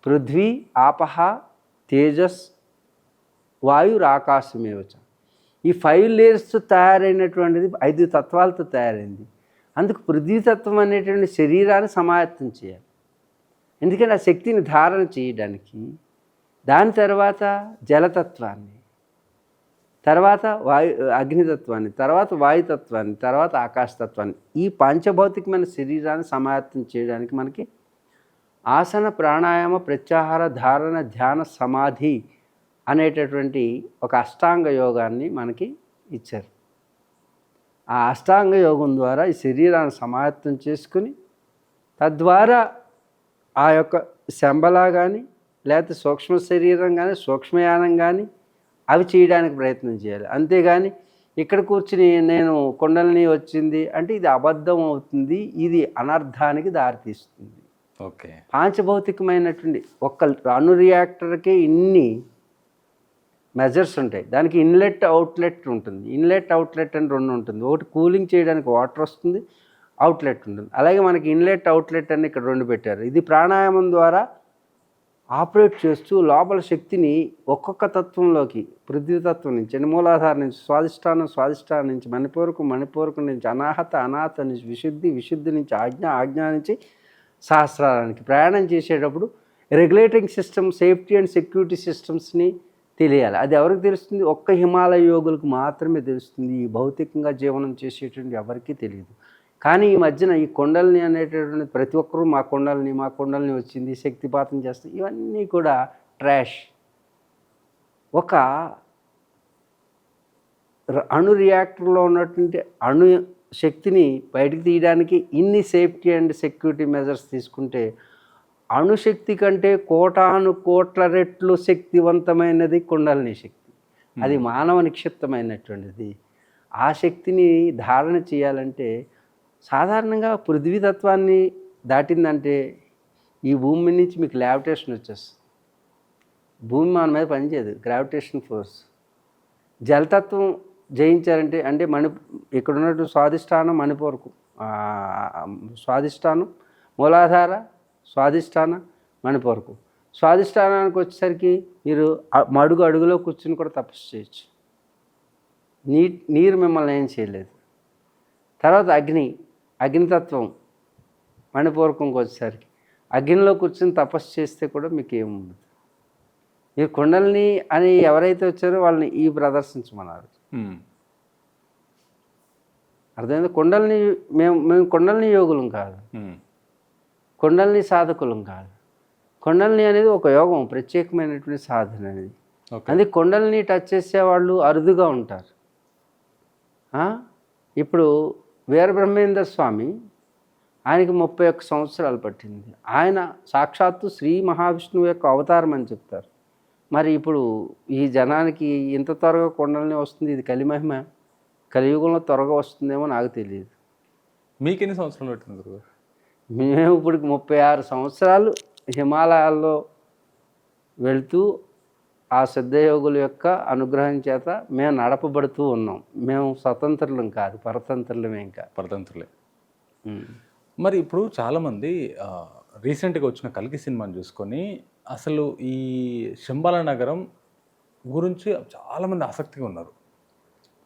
[SPEAKER 2] పృథ్వీ, ఆపహ, తేజస్, వాయుర్, ఆకాశమేవచ. ఈ 5 లేయర్స్తో తయారైనటువంటిది 5 తత్వాలతో తయారైంది. అందుకు పృథ్వీతత్వం అనేటువంటి శరీరాన్ని సమాయత్తం చేయాలి. ఎందుకంటే ఆ శక్తిని ధారణ చేయడానికి. దాని తర్వాత జలతత్వాన్ని, తర్వాత అగ్నితత్వాన్ని, తర్వాత వాయుతత్వాన్ని, తర్వాత ఆకాశతత్వాన్ని, ఈ పంచభౌతికమైన శరీరాన్ని సమాయత్తం చేయడానికి మనకి ఆసన, ప్రాణాయామ, ప్రత్యాహార, ధారణ, ధ్యాన, సమాధి అనేటటువంటి ఒక అష్టాంగ యోగాన్ని మనకి ఇచ్చారు. ఆ అష్టాంగ యోగం ద్వారా ఈ శరీరాన్ని సమాయత్తం చేసుకుని, తద్వారా ఆ యొక్క శంబలా కానీ, లేకపోతే సూక్ష్మ శరీరం కానీ, సూక్ష్మయానం కానీ అవి చేయడానికి ప్రయత్నం చేయాలి. అంతేగాని ఇక్కడ కూర్చుని నేను కుండలిని వచ్చింది అంటే ఇది అబద్ధం అవుతుంది. ఇది అనర్థానికి దారితీస్తుంది.
[SPEAKER 1] ఓకే.
[SPEAKER 2] పాంచభౌతికమైనటువంటి ఒక్క అణు రియాక్టర్కే ఇన్ని మెజర్స్ ఉంటాయి. దానికి ఇన్లెట్, అవుట్లెట్ ఉంటుంది. ఇన్లెట్, అవుట్లెట్ అని 2 ఉంటుంది. ఒకటి కూలింగ్ చేయడానికి వాటర్ వస్తుంది, అవుట్లెట్ ఉంటుంది. అలాగే మనకి ఇన్లెట్, అవుట్లెట్ అని ఇక్కడ 2 పెట్టారు. ఇది ప్రాణాయామం ద్వారా ఆపరేట్ చేస్తూ లోపల శక్తిని ఒక్కొక్క తత్వంలోకి, పృథ్వీతత్వం నుంచి, మూలాధారం నుంచి, స్వాదిష్టానం నుంచి, మణిపూరకం నుంచి, అనాహత నుంచి, విశుద్ధి నుంచి, ఆజ్ఞ నుంచి సహస్రారానికి ప్రయాణం చేసేటప్పుడు regulating system, safety and security సిస్టమ్స్ని తెలియాలి. అది ఎవరికి తెలుస్తుంది? ఒక్క హిమాలయ యోగులకు మాత్రమే తెలుస్తుంది. ఈ భౌతికంగా జీవనం చేసేటువంటి ఎవరికీ తెలియదు. కానీ ఈ మధ్యన ఈ కుండలిని అనేటటువంటి ప్రతి ఒక్కరూ మా కుండలిని వచ్చింది, శక్తిపాతం చేస్తుంది, ఇవన్నీ కూడా ట్రాష్. ఒక అణు రియాక్టర్లో ఉన్నటువంటి అణు శక్తిని బయటికి తీయడానికి ఇన్ని సేఫ్టీ అండ్ సెక్యూరిటీ మెజర్స్ తీసుకుంటే, అణుశక్తి కంటే కోట్ల రెట్లు శక్తివంతమైనది కుండలిని శక్తి. అది మానవ నిక్షిప్తమైనటువంటిది. ఆ శక్తిని ధారణ చేయాలంటే సాధారణంగా పృథ్వీతత్వాన్ని దాటిందంటే ఈ భూమి నుంచి మీకు గ్రావిటేషన్ వచ్చేస్తుంది. భూమి మన మీద పనిచేయదు, గ్రావిటేషన్ ఫోర్స్. జలతత్వం జయించారంటే అంటే ఇక్కడ ఉన్నటువంటి స్వాదిష్టానం, స్వాదిష్టానం, మూలాధార, స్వాదిష్టాన, మణిపూరకం. స్వాదిష్టానానికి వచ్చేసరికి మీరు అడుగులో కూర్చుని కూడా తపస్సు చేయొచ్చు. నీరు మిమ్మల్ని ఏం చేయలేదు. తర్వాత అగ్నితత్వం మణిపూరకంకి వచ్చేసరికి అగ్నిలో కూర్చొని తపస్సు చేస్తే కూడా మీకు ఏముండదు. మీరు కుండలిని అని ఎవరైతే వచ్చారో వాళ్ళని ఈ ప్రదర్శించమన్నారు. అర్థమైంది? కుండలిని మేము కుండలిని యోగులం కాదు, కుండలిని సాధకులం కాదు. కుండలిని అనేది ఒక యోగం, ప్రత్యేకమైనటువంటి సాధన అనేది. అందుకే కుండలిని టచ్ చేసేవాళ్ళు అరుదుగా ఉంటారు. ఇప్పుడు వీరబ్రహ్మేంద్ర స్వామి, ఆయనకి 31 సంవత్సరాలు పట్టింది. ఆయన సాక్షాత్తు శ్రీ మహావిష్ణువు యొక్క అవతారం అని చెప్తారు. మరి ఇప్పుడు ఈ జనానికి ఇంత త్వరగా కుండలిని వస్తుంది, ఇది కలిమహిమ, కలియుగంలో త్వరగా వస్తుందేమో నాకు తెలియదు.
[SPEAKER 1] మీకు ఎన్ని సంవత్సరాలు పట్టింది గురుగారు?
[SPEAKER 2] మేము ఇప్పుడు 36 సంవత్సరాలు హిమాలయాల్లో వెళ్తూ ఆ సిద్ధయోగుల యొక్క అనుగ్రహం చేత మేము నడపబడుతూ ఉన్నాం. మేము స్వతంత్రులం కాదు, పరతంత్రులమే. ఇంకా
[SPEAKER 1] పరతంత్రులే. మరి ఇప్పుడు చాలామంది రీసెంట్గా వచ్చిన కల్కి సినిమాని చూసుకొని అసలు ఈ శంబాల నగరం గురించి చాలామంది ఆసక్తిగా ఉన్నారు.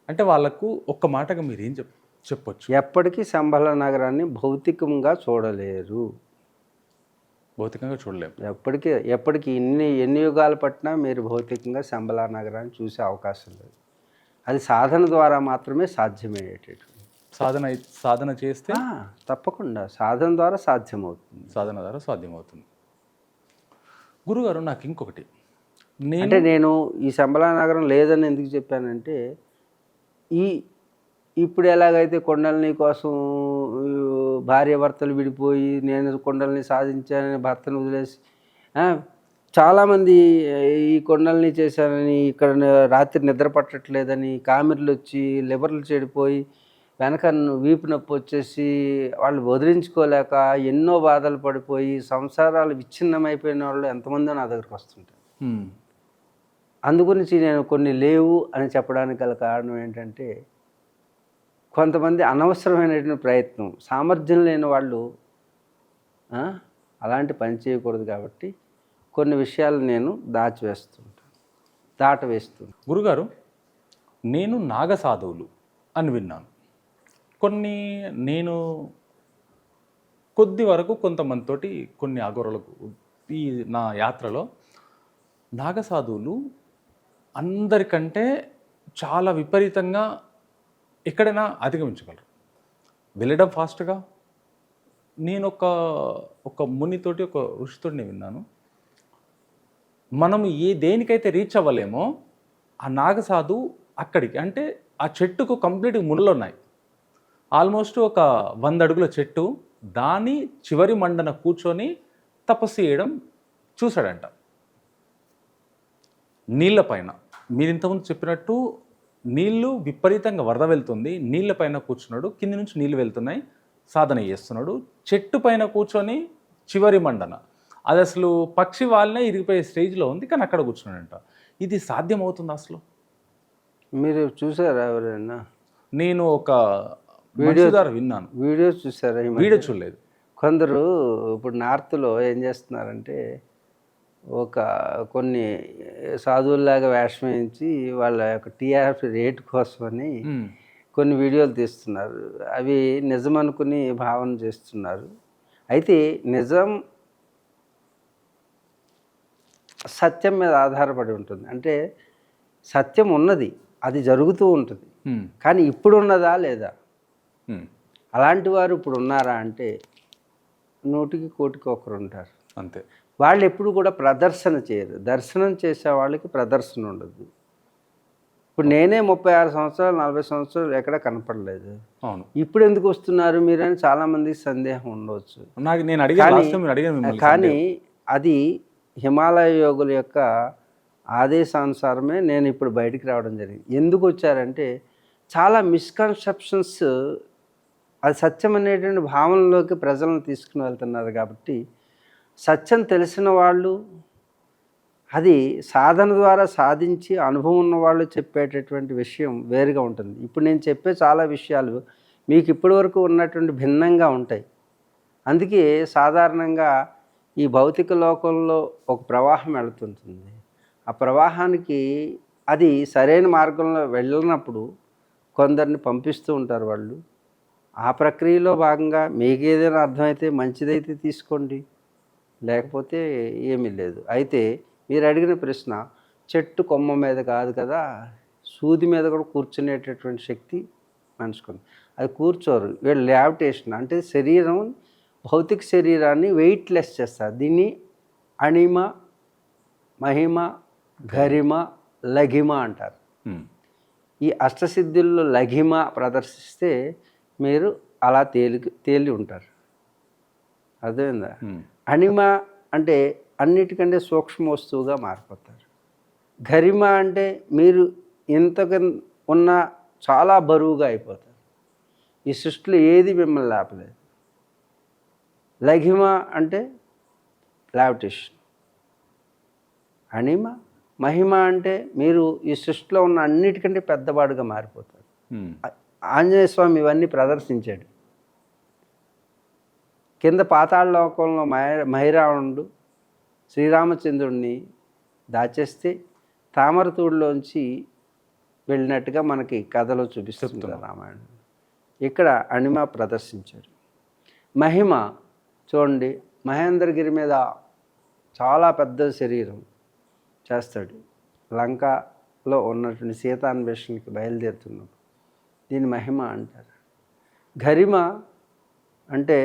[SPEAKER 1] అంటే వాళ్ళకు ఒక్క మాటగా మీరు ఏం చెప్పొచ్చు?
[SPEAKER 2] ఎప్పటికీ శంబాల నగరాన్ని భౌతికంగా చూడలేరు.
[SPEAKER 1] భౌతికంగా చూడలేము.
[SPEAKER 2] ఎప్పటికీ ఎన్ని యుగాలు పట్టినా మీరు భౌతికంగా శంబాల నగరాన్ని చూసే అవకాశం లేదు. అది సాధన ద్వారా మాత్రమే సాధ్యమయ్యేటటువంటి.
[SPEAKER 1] సాధన చేస్తే
[SPEAKER 2] తప్పకుండా సాధన ద్వారా సాధ్యమవుతుంది.
[SPEAKER 1] సాధన ద్వారా సాధ్యమవుతుంది. గురుగారు, నాకు ఇంకొకటి,
[SPEAKER 2] నేను ఈ శంబాల నగరం లేదని ఎందుకు చెప్పానంటే, ఇప్పుడు ఎలాగైతే కుండలిని కోసం భార్యాభర్తలు విడిపోయి నేను కుండలిని సాధించానని భర్తను వదిలేసి చాలామంది ఈ కుండలిని చేశానని, ఇక్కడ రాత్రి నిద్ర పట్టట్లేదని, కామెర్లు వచ్చి లివర్లు చెడిపోయి వెనక వీపు నొప్పి వచ్చేసి వాళ్ళు వదిలించుకోలేక ఎన్నో బాధలు పడిపోయి సంసారాలు విచ్ఛిన్నమైపోయిన వాళ్ళు ఎంతమందో నా దగ్గరికి వస్తుంటారు. అందుగురించి నేను కొన్ని లేవు అని చెప్పడానికి గల కారణం ఏంటంటే, కొంతమంది అనవసరమైనటువంటి ప్రయత్నం, సామర్థ్యం లేని వాళ్ళు అలాంటి పని చేయకూడదు. కాబట్టి కొన్ని విషయాలు నేను దాటవేస్తుంటాను.
[SPEAKER 1] గురుగారు, నేను నాగసాధువులు అని విన్నాను. నేను కొద్ది వరకు కొంతమందితోటి కొన్ని అఘోరలకు ఈ నా యాత్రలో నాగసాధువులు అందరికంటే చాలా విపరీతంగా ఎక్కడైనా అధిగమించగలరు, వెళ్ళడం ఫాస్ట్గా. నేను ఒక మునితోటి, ఒక ఋషితోటి నేను విన్నాను, మనం దేనికైతే రీచ్ అవ్వలేమో ఆ నాగసాధు అక్కడికి, అంటే ఆ చెట్టుకు కంప్లీట్గా ముళ్ళు ఉన్నాయి, ఆల్మోస్ట్ ఒక 100 అడుగుల చెట్టు, దాని చివరి మండన కూర్చొని తపస్సు చేయడం చూశాడంట. నీళ్ళపైన మీరు ఇంతకుముందు చెప్పినట్టు నీళ్లు విపరీతంగా వరద వెళ్తుంది, నీళ్ళపైన కూర్చున్నాడు, కింది నుంచి నీళ్ళు వెళ్తున్నాయి, సాధన చేస్తున్నాడు. చెట్టు పైన కూర్చొని చివరి మండన, అది అసలు పక్షి వాళ్ళనే ఇరిగిపోయే స్టేజ్లో ఉంది, కానీ అక్కడ కూర్చున్నాడంట. ఇది సాధ్యమవుతుంది అసలు?
[SPEAKER 2] మీరు చూసారా ఎవరైనా?
[SPEAKER 1] నేను ఒక వీడియో ద్వారా విన్నాను.
[SPEAKER 2] వీడియో చూసారా?
[SPEAKER 1] వీడియో చూడలేదు.
[SPEAKER 2] కొందరు ఇప్పుడు నార్త్లో ఏం చేస్తున్నారంటే, కొన్ని సాధువుల్లాగా వేషం వేయించి వాళ్ళ యొక్క టీఆర్పీ రేటు కోసమని కొన్ని వీడియోలు తీస్తున్నారు. అవి నిజం అనుకుని భావన చేస్తున్నారు. అయితే నిజం సత్యం మీద ఆధారపడి ఉంటుంది. అంటే సత్యం ఉన్నది, అది జరుగుతూ ఉంటుంది, కానీ ఇప్పుడు ఉన్నదా లేదా? అలాంటి వారు ఇప్పుడు ఉన్నారా అంటే 100కి 1,000కి ఒకరు ఉంటారు,
[SPEAKER 1] అంతే.
[SPEAKER 2] వాళ్ళు ఎప్పుడు కూడా ప్రదర్శన చేయరు. దర్శనం చేసే వాళ్ళకి ప్రదర్శన ఉండదు. ఇప్పుడు నేనే 36 సంవత్సరాలు 40 సంవత్సరాలు ఎక్కడ కనపడలేదు,
[SPEAKER 1] అవును,
[SPEAKER 2] ఇప్పుడు ఎందుకు వస్తున్నారు మీరు అని చాలామందికి సందేహం ఉండవచ్చు. కానీ అది హిమాలయ యోగుల యొక్క ఆదేశానుసారమే నేను ఇప్పుడు బయటికి రావడం జరిగింది. ఎందుకు వచ్చారంటే, చాలా మిస్కన్సెప్షన్స్, అది సత్యం అనేటువంటి భావనలోకి ప్రజలను తీసుకుని వెళ్తున్నారు. కాబట్టి సత్యం తెలిసిన వాళ్ళు, అది సాధన ద్వారా సాధించి అనుభవం ఉన్న వాళ్ళు చెప్పేటటువంటి విషయం వేరుగా ఉంటుంది. ఇప్పుడు నేను చెప్పే చాలా విషయాలు మీకు ఇప్పటివరకు ఉన్నటువంటి భిన్నంగా ఉంటాయి. అందుకే సాధారణంగా ఈ భౌతిక లోకంలో ఒక ప్రవాహం వెళుతుంటుంది. ఆ ప్రవాహానికి అది సరైన మార్గంలో వెళ్ళినప్పుడు కొందరిని పంపిస్తూ ఉంటారు వాళ్ళు. ఆ ప్రక్రియలో భాగంగా మీకు ఏదైనా అర్థమైతే మంచిదైతే తీసుకోండి, లేకపోతే ఏమీ లేదు. అయితే మీరు అడిగిన ప్రశ్న, చెట్టు కొమ్మ మీద కాదు కదా, సూది మీద కూడా కూర్చునేటటువంటి శక్తి మనిషికి ఉంది. అది కూర్చోరు. వీళ్ళు ల్యావిటేషన్ అంటే శరీరం, భౌతిక శరీరాన్ని వెయిట్లెస్ చేస్తారు. దీన్ని అణిమ, మహిమ, గరిమ, లఘిమ అంటారు. ఈ అష్టసిద్ధుల్లో లఘిమ ప్రదర్శిస్తే మీరు అలా తేలి ఉంటారు. అర్థమైందా? అణిమ అంటే అన్నిటికంటే సూక్ష్మ వస్తువుగా మారిపోతారు. గరిమ అంటే మీరు ఇంతకు ఉన్న చాలా బరువుగా అయిపోతారు. ఈ సృష్టిలో ఏది మిమ్మల్ని లేపలేదు. లఘిమ అంటే లావిటేషన్. అణిమ, మహిమ అంటే మీరు ఈ సృష్టిలో ఉన్న అన్నిటికంటే పెద్దవాడుగా మారిపోతారు. ఆంజనేయ స్వామి ఇవన్నీ ప్రదర్శించాడు. కింద పాతాళ లోకంలో మహిరావణుడు శ్రీరామచంద్రుడిని దాచేస్తే తామరతూడులోంచి వెళ్ళినట్టుగా మనకి కథలో చూపిస్తుంది రామాయణం. ఇక్కడ అణిమ ప్రదర్శించాడు. మహిమ చూడండి, మహేంద్రగిరి మీద చాలా పెద్ద శరీరం చేస్తాడు. లంకలో ఉన్నటువంటి సీతాన్వేషణకి బయలుదేరుతున్నప్పుడు దీన్ని మహిమ అంటారు. గరిమ అంటే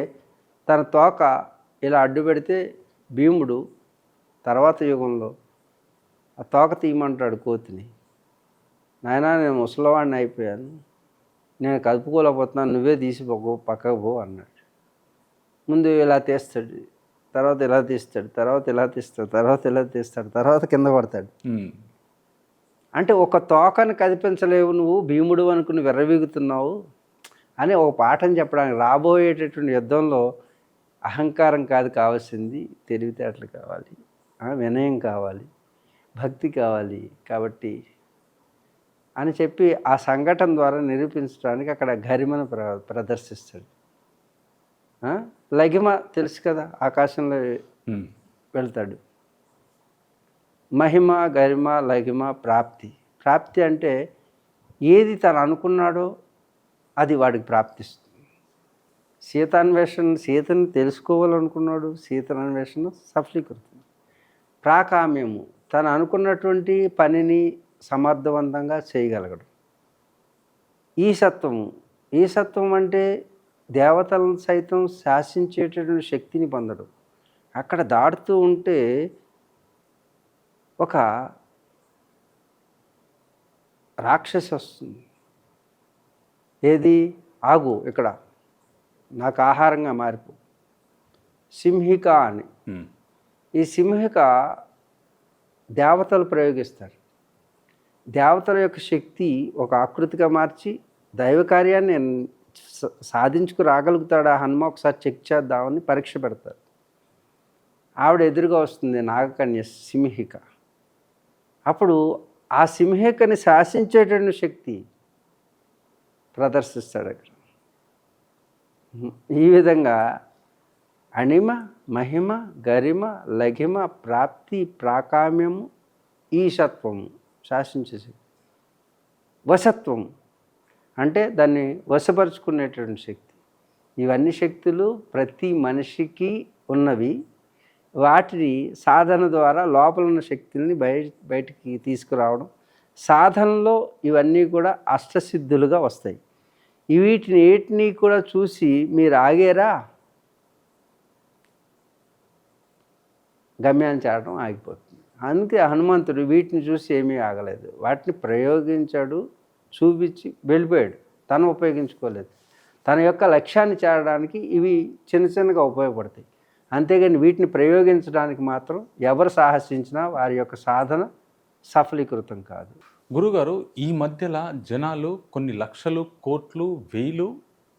[SPEAKER 2] తన తోక ఇలా అడ్డు పెడితే భీముడు తర్వాత యుగంలో ఆ తోక తీయమంటాడు కోతిని. నాయనా, నేను ముసలివాడిని అయిపోయాను, నేను కలుపుకోలేకపోతున్నాను, నువ్వే తీసి పక్కకు పో అన్నాడు. ముందు ఇలా తీస్తాడు, తర్వాత ఇలా తీస్తాడు, తర్వాత ఇలా తీస్తాడు, తర్వాత ఇలా తీస్తాడు, తర్వాత కింద పడతాడు. అంటే ఒక తోకని కదిపించలేవు నువ్వు, భీముడు అనుకుని విర్రవీగుతున్నావు అని ఒక పాఠం చెప్పడానికి. రాబోయేటటువంటి యుద్ధంలో అహంకారం కాదు కావాల్సింది, తెలివితేటలు కావాలి, వినయం కావాలి, భక్తి కావాలి. కాబట్టి అని చెప్పి ఆ సంఘటన ద్వారా నిరూపించడానికి అక్కడ గరిమను ప్రదర్శిస్తాడు. లఘిమ తెలుసు కదా, ఆకాశంలో వెళ్తాడు. మహిమ, గరిమ, లఘిమ, ప్రాప్తి. ప్రాప్తి అంటే ఏది తను అనుకున్నాడో అది వాడికి ప్రాప్తిస్తుంది. సీతను తెలుసుకోవాలనుకున్నాడు, సీతాన్వేషణ సఫలీకృతం. ప్రాకామ్యము, తను అనుకున్నటువంటి పనిని సమర్థవంతంగా చేయగలగడం. ఈశత్వం అంటే దేవతలను సైతం శాసించేటటువంటి శక్తిని పొందడం. అక్కడ దాటుతూ ఉంటే ఒక రాక్షసి వస్తుంది. ఏది? ఆగు, ఇక్కడ నాకు ఆహారంగా మారిపో, సింహిక అని. ఈ సింహిక దేవతలు ప్రయోగిస్తారు. దేవతల యొక్క శక్తి ఒక ఆకృతిగా మార్చి దైవ కార్యాన్ని సాధించుకు రాగలుగుతాడు ఆ హనుమ, ఒకసారి చెక్ చేద్దామని పరీక్ష పెడతారు. ఆవిడ ఎదురుగా వస్తుంది, నాగకన్య సింహిక. అప్పుడు ఆ సింహికని శాసించేటువంటి శక్తి ప్రదర్శిస్తాడు అక్కడ. ఈ విధంగా అణిమ, మహిమ, గరిమ, లఘిమ, ప్రాప్తి, ప్రాకామ్యము, ఈశత్వము శాసించే శక్తి. వశత్వము అంటే దాన్ని వశపరుచుకునేటువంటి శక్తి. ఇవన్నీ శక్తులు ప్రతి మనిషికి ఉన్నవి. వాటిని సాధన ద్వారా లోపల ఉన్న శక్తుల్ని బయటికి తీసుకురావడం. సాధనలో ఇవన్నీ కూడా అష్టసిద్ధులుగా వస్తాయి. వీటిని కూడా చూసి మీరు ఆగేరా, గమ్యాన్ని చేరడం ఆగిపోతుంది. అందుకే హనుమంతుడు వీటిని చూసి ఏమీ ఆగలేదు, వాటిని ప్రయోగించాడు, చూపించి వెళ్ళిపోయాడు. తను ఉపయోగించుకోలేదు. తన యొక్క లక్ష్యాన్ని చేరడానికి ఇవి చిన్నగా ఉపయోగపడతాయి. అంతేగాని వీటిని ప్రయోగించడానికి మాత్రం ఎవరు సాహసించినా వారి యొక్క సాధన సఫలీకృతం కాదు.
[SPEAKER 1] గురుగారు, ఈ మధ్యలో జనాలు కొన్ని లక్షలు, కోట్లు, వేలు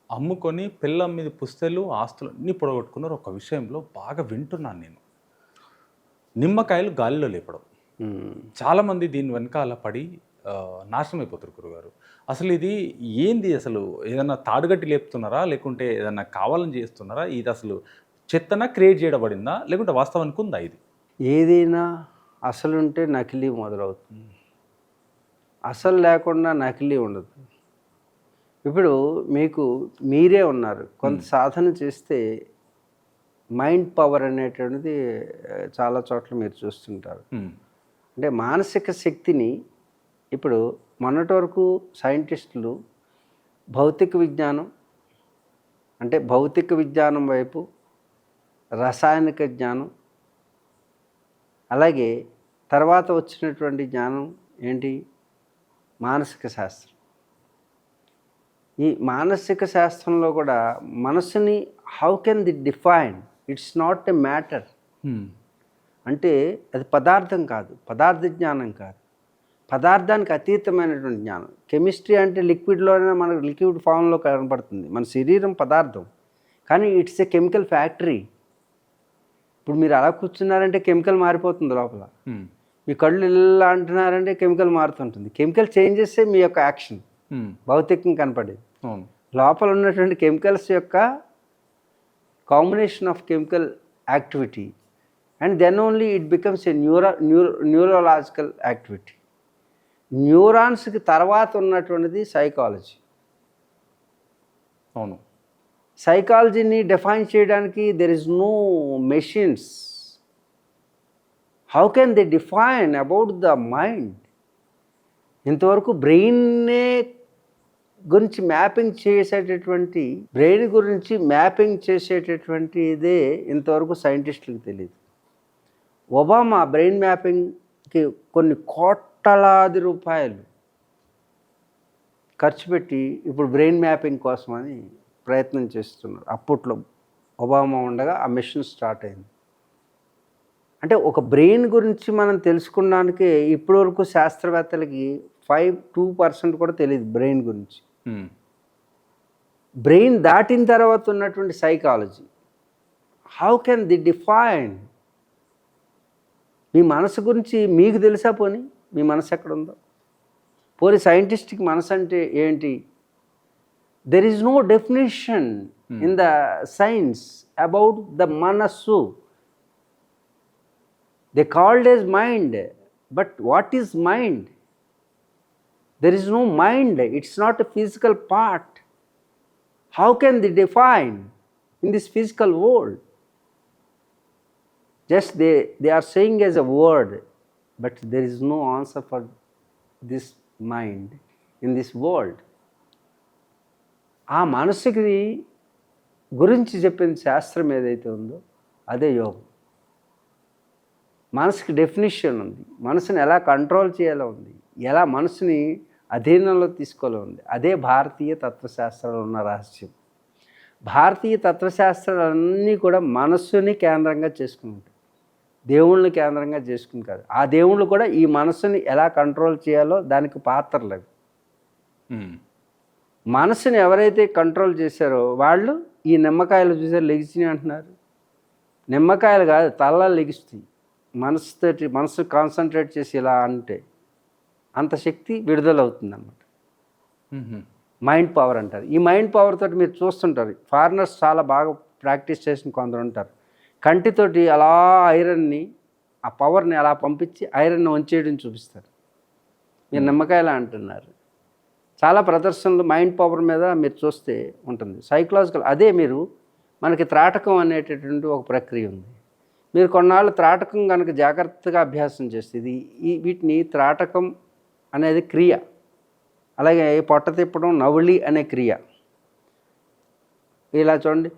[SPEAKER 1] అమ్ముకొని పిల్లం మీద పుస్తలు, ఆస్తులు అన్నీ పొడగొట్టుకున్నారు. ఒక విషయంలో బాగా వింటున్నాను నేను, నిమ్మకాయలు గాలిలో లేపడం. చాలామంది దీని వెనకాల పడి నాశనం అయిపోతారు గురుగారు. అసలు ఇది ఏంది అసలు? ఏదన్నా తాడుగట్టి లేపుతున్నారా? లేకుంటే ఏదన్నా కావాలని చేస్తున్నారా? ఇది అసలు చెత్తన క్రియేట్ చేయబడిందా? లేకుంటే వాస్తవానికి ఉందా ఇది?
[SPEAKER 2] ఏదైనా అసలుంటే నకిలీ మొదలవుతుంది. అసలు లేకుండా నకిలీ ఉండదు. ఇప్పుడు మీకు మీరే ఉన్నారు. కొంత సాధన చేస్తే మైండ్ పవర్ అనేటువంటిది చాలా చోట్ల మీరు చూస్తుంటారు. అంటే మానసిక శక్తిని ఇప్పుడు మొన్నటి వరకు సైంటిస్టులు భౌతిక విజ్ఞానం అంటే భౌతిక విజ్ఞానం వైపు రసాయనిక జ్ఞానం అలాగే తర్వాత వచ్చినటువంటి జ్ఞానం ఏంటి? మానసిక శాస్త్రం. ఈ మానసిక శాస్త్రంలో కూడా మనసుని how can they define? It's not a matter. అంటే అది పదార్థం కాదు, పదార్థ జ్ఞానం కాదు, పదార్థానికి అతీతమైనటువంటి జ్ఞానం. కెమిస్ట్రీ అంటే లిక్విడ్లోనే మనకు లిక్విడ్ ఫామ్లో కనపడుతుంది. మన శరీరం పదార్థం, కానీ ఇట్స్ ఎ కెమికల్ ఫ్యాక్టరీ. ఇప్పుడు మీరు అలా కూర్చున్నారంటే కెమికల్ మారిపోతుంది లోపల. మీ కళ్ళు ఇలా అంటున్నారంటే కెమికల్ మారుతుంటుంది. కెమికల్ చేంజ్ చేస్తే మీ యొక్క యాక్షన్ భౌతికం కనపడేది. లోపల ఉన్నటువంటి కెమికల్స్ యొక్క combination of chemical activity and then only it becomes a neurological activity. న్యూరాన్స్కి తర్వాత ఉన్నటువంటిది సైకాలజీ.
[SPEAKER 1] అవును,
[SPEAKER 2] సైకాలజీని డిఫైన్ చేయడానికి there is no machines. How can they define about the mind? ఇంతవరకు బ్రెయిన్నే గురించి మ్యాపింగ్ చేసేటటువంటి ఇదే ఇంతవరకు సైంటిస్టులకు తెలియదు. ఒబామా బ్రెయిన్ మ్యాపింగ్కి కొన్ని కోట్లాది రూపాయలు ఖర్చు పెట్టి ఇప్పుడు బ్రెయిన్ మ్యాపింగ్ కోసమని ప్రయత్నం చేస్తున్నారు. అప్పట్లో ఒబామా ఉండగా ఆ మిషన్ స్టార్ట్ అయింది. అంటే ఒక బ్రెయిన్ గురించి మనం తెలుసుకోవడానికి ఇప్పటివరకు శాస్త్రవేత్తలకి 2% కూడా తెలియదు బ్రెయిన్ గురించి. బ్రెయిన్ దాటిన తర్వాత ఉన్నటువంటి psychology how can they define? మీ మనసు గురించి మీకు తెలుసా? పోనీ మీ మనసు ఎక్కడుందో? పోనీ సైంటిస్ట్కి మనసు అంటే ఏంటి? There is no definition in the science about the మనస్సు. They called as mind, but what is mind? There is no mind. It's not a physical part. How can they define in this physical world? Just they are saying as a word, but there is no answer for this mind in this world. ఆ మనసుకి గురించి చెప్పిన శాస్త్రం ఏదైతే ఉందో అదే యోగం. మనసుకి డెఫినిషన్ ఉంది, మనసుని ఎలా కంట్రోల్ చేయాలో ఉంది, ఎలా మనసుని అధీనంలో తీసుకోవాలో ఉంది. అదే భారతీయ తత్వశాస్త్రంలో ఉన్న రహస్యం. భారతీయ తత్వశాస్త్రాలన్నీ కూడా మనస్సుని కేంద్రంగా చేసుకుని ఉంటాయి, దేవుళ్ళని కేంద్రంగా చేసుకుని కాదు. ఆ దేవుళ్ళు కూడా ఈ మనస్సుని ఎలా కంట్రోల్ చేయాలో దానికి పాత్రలు అవి. మనసుని ఎవరైతే కంట్రోల్ చేశారో వాళ్ళు ఈ నిమ్మకాయలు చూసారు లెగిసినాయి అంటున్నారు. నిమ్మకాయలు కాదు, తల్ల లెగిస్తాయి. మనసు కాన్సన్ట్రేట్ చేసి ఇలా అంటే అంత శక్తి విడుదలవుతుంది అన్నమాట. మైండ్ పవర్ అంటారు. ఈ మైండ్ పవర్ తోటి మీరు చూస్తుంటారు, ఫారినర్స్ చాలా బాగా ప్రాక్టీస్ చేసిన కొందరు ఉంటారు. కంటితోటి అలా ఐరన్ని, ఆ పవర్ని అలా పంపించి ఐరన్ని వంచేయడం చూపిస్తారు. మీరు నిమ్మకాయలా అంటున్నారు. చాలా ప్రదర్శనలు మైండ్ పవర్ మీద మీరు చూస్తే ఉంటుంది. సైకలాజికల్ అదే మీరు మనకి త్రాటకం అనేటటువంటి ఒక ప్రక్రియ ఉంది. మీరు కొన్నాళ్ళు త్రాటకం కనుక జాగ్రత్తగా అభ్యాసం చేస్తే వీటిని త్రాటకం అనేది క్రియ, అలాగే పొట్ట తిప్పడం నవళి అనే క్రియ. ఇలా చూడండి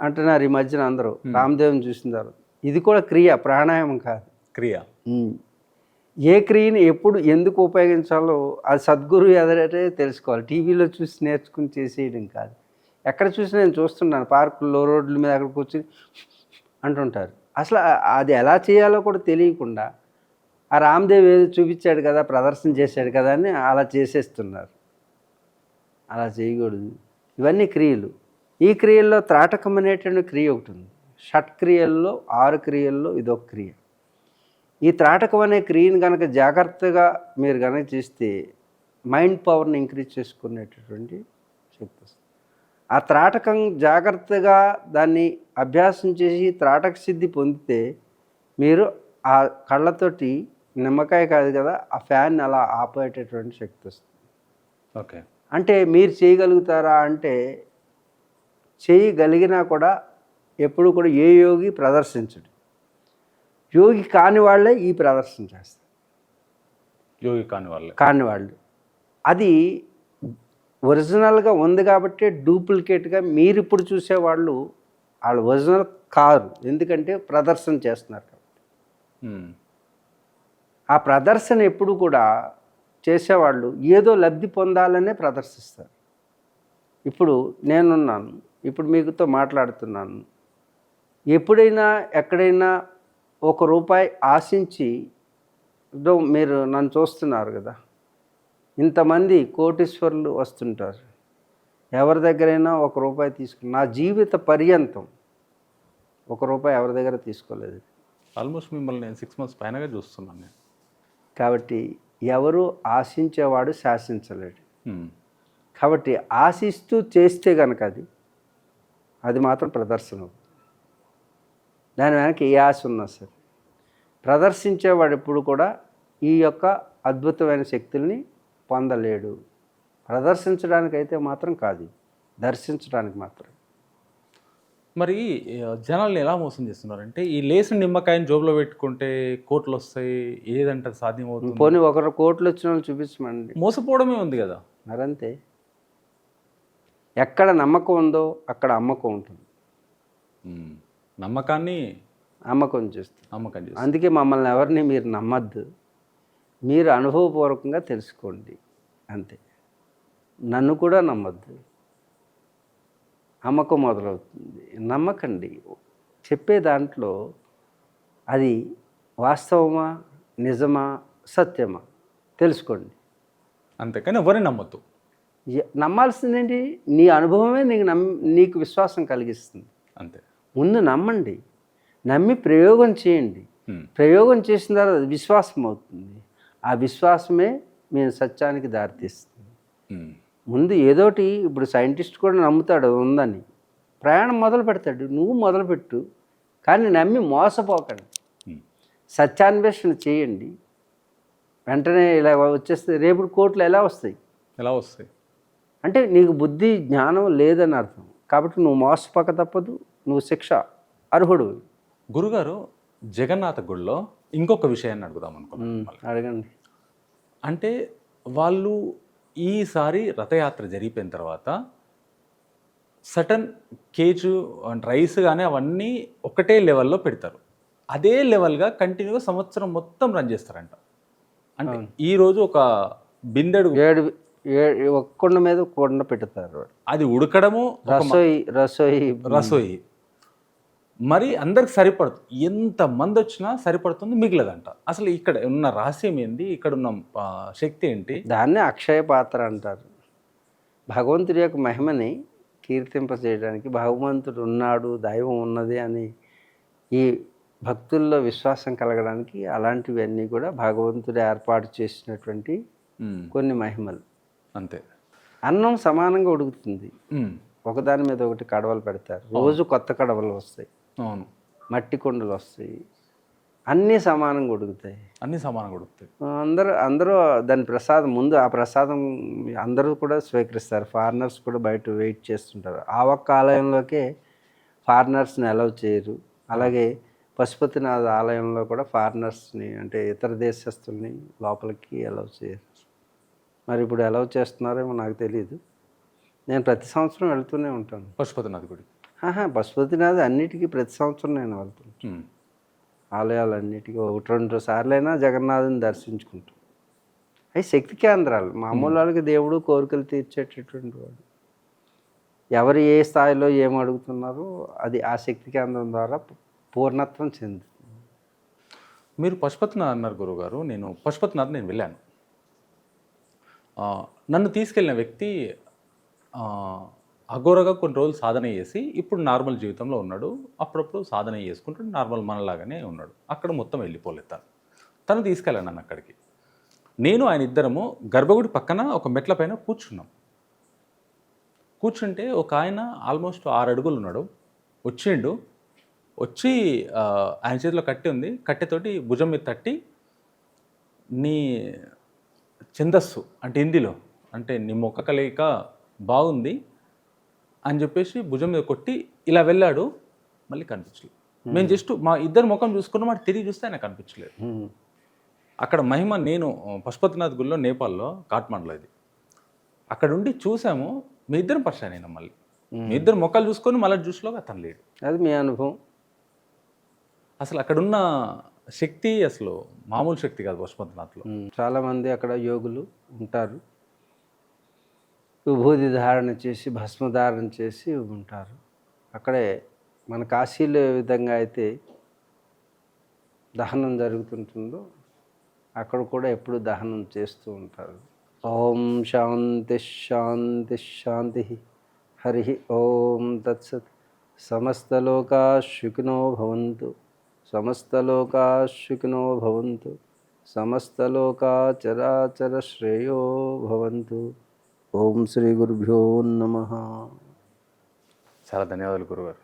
[SPEAKER 2] అంటున్నారు ఈ మధ్యన అందరూ, రామదేవ్ని చూసినారు. ఇది కూడా క్రియ, ప్రాణాయామం కాదు, క్రియ. ఏ క్రియని ఎప్పుడు ఎందుకు ఉపయోగించాలో అది సద్గురు ఎదురైతే తెలుసుకోవాలి. టీవీలో చూసి నేర్చుకుని చేసేయడం కాదు. ఎక్కడ చూసి నేను చూస్తున్నాను, పార్కుల్లో రోడ్ల మీద అక్కడ కూర్చొని అంటుంటారు. అసలు అది ఎలా చేయాలో కూడా తెలియకుండా ఆ రామ్దేవ్ ఏదో చూపించాడు కదా, ప్రదర్శన చేశాడు కదా అని అలా చేసేస్తున్నారు. అలా చేయకూడదు. ఇవన్నీ క్రియలు. ఈ క్రియల్లో త్రాటకం అనేటువంటి క్రియ ఒకటి ఉంది. షట్క్రియల్లో 6 క్రియల్లో ఇదొక క్రియ. ఈ త్రాటకం అనే క్రియను కనుక జాగ్రత్తగా మీరు కనుక చేస్తే మైండ్ పవర్ని ఇంక్రీజ్ చేసుకునేటటువంటి శక్తి వస్తుంది. ఆ త్రాటకం జాగ్రత్తగా దాన్ని అభ్యాసం చేసి త్రాటక సిద్ధి పొందితే మీరు ఆ కళ్ళతోటి నిమ్మకాయ కాదు కదా, ఆ ఫ్యాన్ అలా ఆపేటటువంటి శక్తి వస్తుంది.
[SPEAKER 1] ఓకే.
[SPEAKER 2] అంటే మీరు చేయగలుగుతారా అంటే చేయగలిగినా కూడా ఎప్పుడు కూడా ఏ యోగి ప్రదర్శించడు. యోగి కాని వాళ్ళే ఈ ప్రదర్శన చేస్తారు.
[SPEAKER 1] యోగి కాని వాళ్ళే.
[SPEAKER 2] కాని వాళ్ళు అది ఒరిజినల్గా ఉంది కాబట్టి డూప్లికేట్గా మీరు ఇప్పుడు చూసేవాళ్ళు వాళ్ళు ఒరిజినల్ కారు, ఎందుకంటే ప్రదర్శన చేస్తున్నారు కాబట్టి. ఆ ప్రదర్శన ఎప్పుడు కూడా చేసేవాళ్ళు ఏదో లబ్ధి పొందాలనే ప్రదర్శిస్తారు. ఇప్పుడు నేనున్నాను, ఇప్పుడు మీతో మాట్లాడుతున్నాను. ఎప్పుడైనా ఎక్కడైనా ₹1 ఆశించి మీరు నన్ను చూస్తున్నారు కదా, ఇంతమంది కోటీశ్వరులు వస్తుంటారు. ఎవరి దగ్గరైనా ₹1 తీసుకుని నా జీవిత పర్యంతం ₹1 ఎవరి దగ్గర తీసుకోలేదు.
[SPEAKER 1] ఆల్మోస్ట్ మిమ్మల్ని నేను 6 months పైనగా చూస్తున్నాను నేను.
[SPEAKER 2] కాబట్టి ఎవరు ఆశించేవాడు శాసించలేడు. కాబట్టి ఆశిస్తూ చేస్తే కనుక అది మాత్రం ప్రదర్శన. దాని వెనక ఏ ఆశ ఉన్నా సరే ప్రదర్శించేవాడు ఎప్పుడు కూడా ఈ యొక్క అద్భుతమైన శక్తుల్ని పొందలేడు. ప్రదర్శించడానికైతే మాత్రం కాదు, దర్శించడానికి మాత్రం.
[SPEAKER 1] మరి జనాల్ని ఎలా మోసం చేస్తున్నారంటే ఈ లేసిన నిమ్మకాయని జోబులో పెట్టుకుంటే కోట్లు వస్తాయి, ఏదంటే సాధ్యం అవుతుంది.
[SPEAKER 2] పోనీ ఒకరు కోట్లు వచ్చిన వాళ్ళు చూపించమండి.
[SPEAKER 1] మోసపోవడమే ఉంది కదా
[SPEAKER 2] మరంతే. ఎక్కడ నమ్మకం ఉందో అక్కడ అమ్మకం ఉంటుంది.
[SPEAKER 1] నమ్మకాన్ని
[SPEAKER 2] అమ్మకం చేస్తుంది.
[SPEAKER 1] నమ్మకం చేస్తుంది.
[SPEAKER 2] అందుకే మమ్మల్ని ఎవరిని మీరు నమ్మద్దు, మీరు అనుభవపూర్వకంగా తెలుసుకోండి అంతే. నన్ను కూడా నమ్మద్దు, అమ్మకం మొదలవుతుంది. నమ్మకండి, చెప్పే దాంట్లో అది వాస్తవమా నిజమా సత్యమా తెలుసుకోండి
[SPEAKER 1] అంతే. కానీ ఎవరిని నమ్మద్దు.
[SPEAKER 2] నమ్మాల్సిందేంటి, నీ అనుభవమే నీకు విశ్వాసం కలిగిస్తుంది.
[SPEAKER 1] అంతే.
[SPEAKER 2] ముందు నమ్మండి, నమ్మి ప్రయోగం చేయండి. ప్రయోగం చేసిన తర్వాత అది విశ్వాసం అవుతుంది. ఆ విశ్వాసమే మీ సత్యానికి దారితీస్తుంది. ముందు ఏదోటి, ఇప్పుడు సైంటిస్ట్ కూడా నమ్ముతాడు ఉందని, ప్రయాణం మొదలు పెడతాడు. నువ్వు మొదలుపెట్టు, కానీ నమ్మి మోసపోకండి. సత్యాన్వేషణ చేయండి. వెంటనే ఇలా వచ్చేస్తే రేపు కోట్లు ఎలా వస్తాయి? అంటే నీకు బుద్ధి జ్ఞానం లేదని అర్థం. కాబట్టి నువ్వు మోసపోక తప్పదు, నువ్వు శిక్ష అర్హుడు.
[SPEAKER 1] గురుగారు, జగన్నాథ గుడిలో ఇంకొక విషయాన్ని అడుగుదాం అనుకున్నాను.
[SPEAKER 2] అడగండి.
[SPEAKER 1] అంటే వాళ్ళు ఈసారి రథయాత్ర జరిగిపోయిన తర్వాత సటన్ కేజు రైస్ కానీ అవన్నీ ఒకటే లెవెల్లో పెడతారు. అదే లెవెల్గా కంటిన్యూగా సంవత్సరం మొత్తం రన్ చేస్తారంట. అంటే ఈరోజు ఒక బిందెడు
[SPEAKER 2] ఒక కుండ మీద కుండ పెడతారు.
[SPEAKER 1] అది ఉడకడము రసోయి మరి అందరికి సరిపడుతుంది. ఎంతమంది వచ్చినా సరిపడుతుంది, మిగిలదంట. అసలు ఇక్కడ ఉన్న రహస్యం ఏంది, ఇక్కడ ఉన్న శక్తి ఏంటి?
[SPEAKER 2] దాన్నే అక్షయ పాత్ర అంటారు. భగవంతుడి యొక్క మహిమని కీర్తింపజేయడానికి, భగవంతుడు ఉన్నాడు, దైవం ఉన్నది అని ఈ భక్తుల్లో విశ్వాసం కలగడానికి అలాంటివన్నీ కూడా భగవంతుడు ఏర్పాటు చేసినటువంటి కొన్ని మహిమలు.
[SPEAKER 1] అంతే.
[SPEAKER 2] అన్నం సమానంగా ఉడుకుతుంది, ఒకదాని మీద ఒకటి కడవలు పెడతారు. రోజు కొత్త కడవలు వస్తాయి,
[SPEAKER 1] అవును,
[SPEAKER 2] మట్టి కుండలు వస్తాయి, అన్నీ సమానంగా ఉడుకుతాయి. అందరూ దాని ప్రసాదం ముందు ఆ ప్రసాదం అందరూ కూడా స్వీకరిస్తారు. ఫారినర్స్ కూడా బయట వెయిట్ చేస్తుంటారు. ఆ ఒక్క ఆలయంలోకే ఫారినర్స్ని అలౌ చేయరు. అలాగే పశుపతినాథ ఆలయంలో కూడా ఫారినర్స్ని, అంటే ఇతర దేశస్తుల్ని లోపలికి అలౌ చేయరు. మరి ఇప్పుడు అలౌ చేస్తున్నారేమో నాకు తెలియదు. నేను ప్రతి సంవత్సరం వెళ్తూనే ఉంటాను
[SPEAKER 1] పశుపతినాథ్ గుడి.
[SPEAKER 2] పశుపతినాథ్ అన్నిటికీ ప్రతి సంవత్సరం నేను వెళ్తాను. ఆలయాలన్నిటికీ 1-2 సార్లైనా జగన్నాథుని దర్శించుకుంటాం. అవి శక్తి కేంద్రాలు. మామూలు వాళ్ళకి దేవుడు కోరికలు తీర్చేటటువంటి వాడు. ఎవరు ఏ స్థాయిలో ఏం అడుగుతున్నారో అది ఆ శక్తి కేంద్రం ద్వారా పూర్ణత్వం చెందుతుంది.
[SPEAKER 1] మీరు పశుపతినాథ్ అన్నారు గురువుగారు. నేను పశుపతినాథ్ వెళ్ళాను. నన్ను తీసుకెళ్ళిన వ్యక్తి అఘోరగా కొన్ని రోజులు సాధన చేసి ఇప్పుడు నార్మల్ జీవితంలో ఉన్నాడు. అప్పుడప్పుడు సాధన చేసుకుంటూ నార్మల్ మనలాగానే ఉన్నాడు. అక్కడ మొత్తం వెళ్ళిపోలేదు. తను తీసుకెళ్ళాను నన్ను అక్కడికి. నేను ఆయన ఇద్దరము గర్భగుడి పక్కన ఒక మెట్ల పైన కూర్చున్నాం. కూర్చుంటే ఒక ఆయన ఆల్మోస్ట్ 6 అడుగులు ఉన్నాడు. వచ్చిండు. వచ్చి ఆయన చేతిలో కట్టె ఉంది. కట్టెతోటి భుజం మీద తట్టి, నీ ఛందస్సు అంటే హిందీలో అంటే నీ మొక్క కలయిక బాగుంది అని చెప్పేసి భుజం మీద కొట్టి ఇలా వెళ్ళాడు. మళ్ళీ కనిపించలేదు. మేము జస్ట్ మా ఇద్దరు ముఖం చూసుకున్నాం. వాడు తిరిగి చూస్తే ఆయన కనిపించలేదు. అక్కడ మహిమ నేను పశుపతినాథ్ గుడిలో నేపాల్లో కాఠ్మండ్లో ఇది. అక్కడ ఉండి చూసాము. మీ ఇద్దరం పరిచయం అయినా మళ్ళీ. మీ ఇద్దరు మొక్కలు చూసుకొని మళ్ళీ చూసిలోకి అతను లేడు.
[SPEAKER 2] అది మీ అనుభవం.
[SPEAKER 1] అసలు అక్కడున్న శక్తి అసలు మామూలు శక్తి కాదు పశుపతినాథ్లో.
[SPEAKER 2] చాలామంది అక్కడ యోగులు ఉంటారు. విభూతి ధారణ చేసి భస్మ ధారణ చేసి ఉంటారు. అక్కడే మన కాశీలో ఏ విధంగా అయితే దహనం జరుగుతుంటుందో అక్కడ కూడా ఎప్పుడు దహనం చేస్తూ ఉంటారు. ఓం శాంతి శాంతి శాంతి. హరి ఓం తత్సత్. సమస్తలోకా సుఖినో భవంతు. సమస్తలోకా సుఖినో భవంతు. సమస్తలోకా చరాచర శ్రేయో భవంతు. ఓం శ్రీ గురుభ్యో నమః.
[SPEAKER 1] చాలా ధన్యవాదాలు గురుగారు.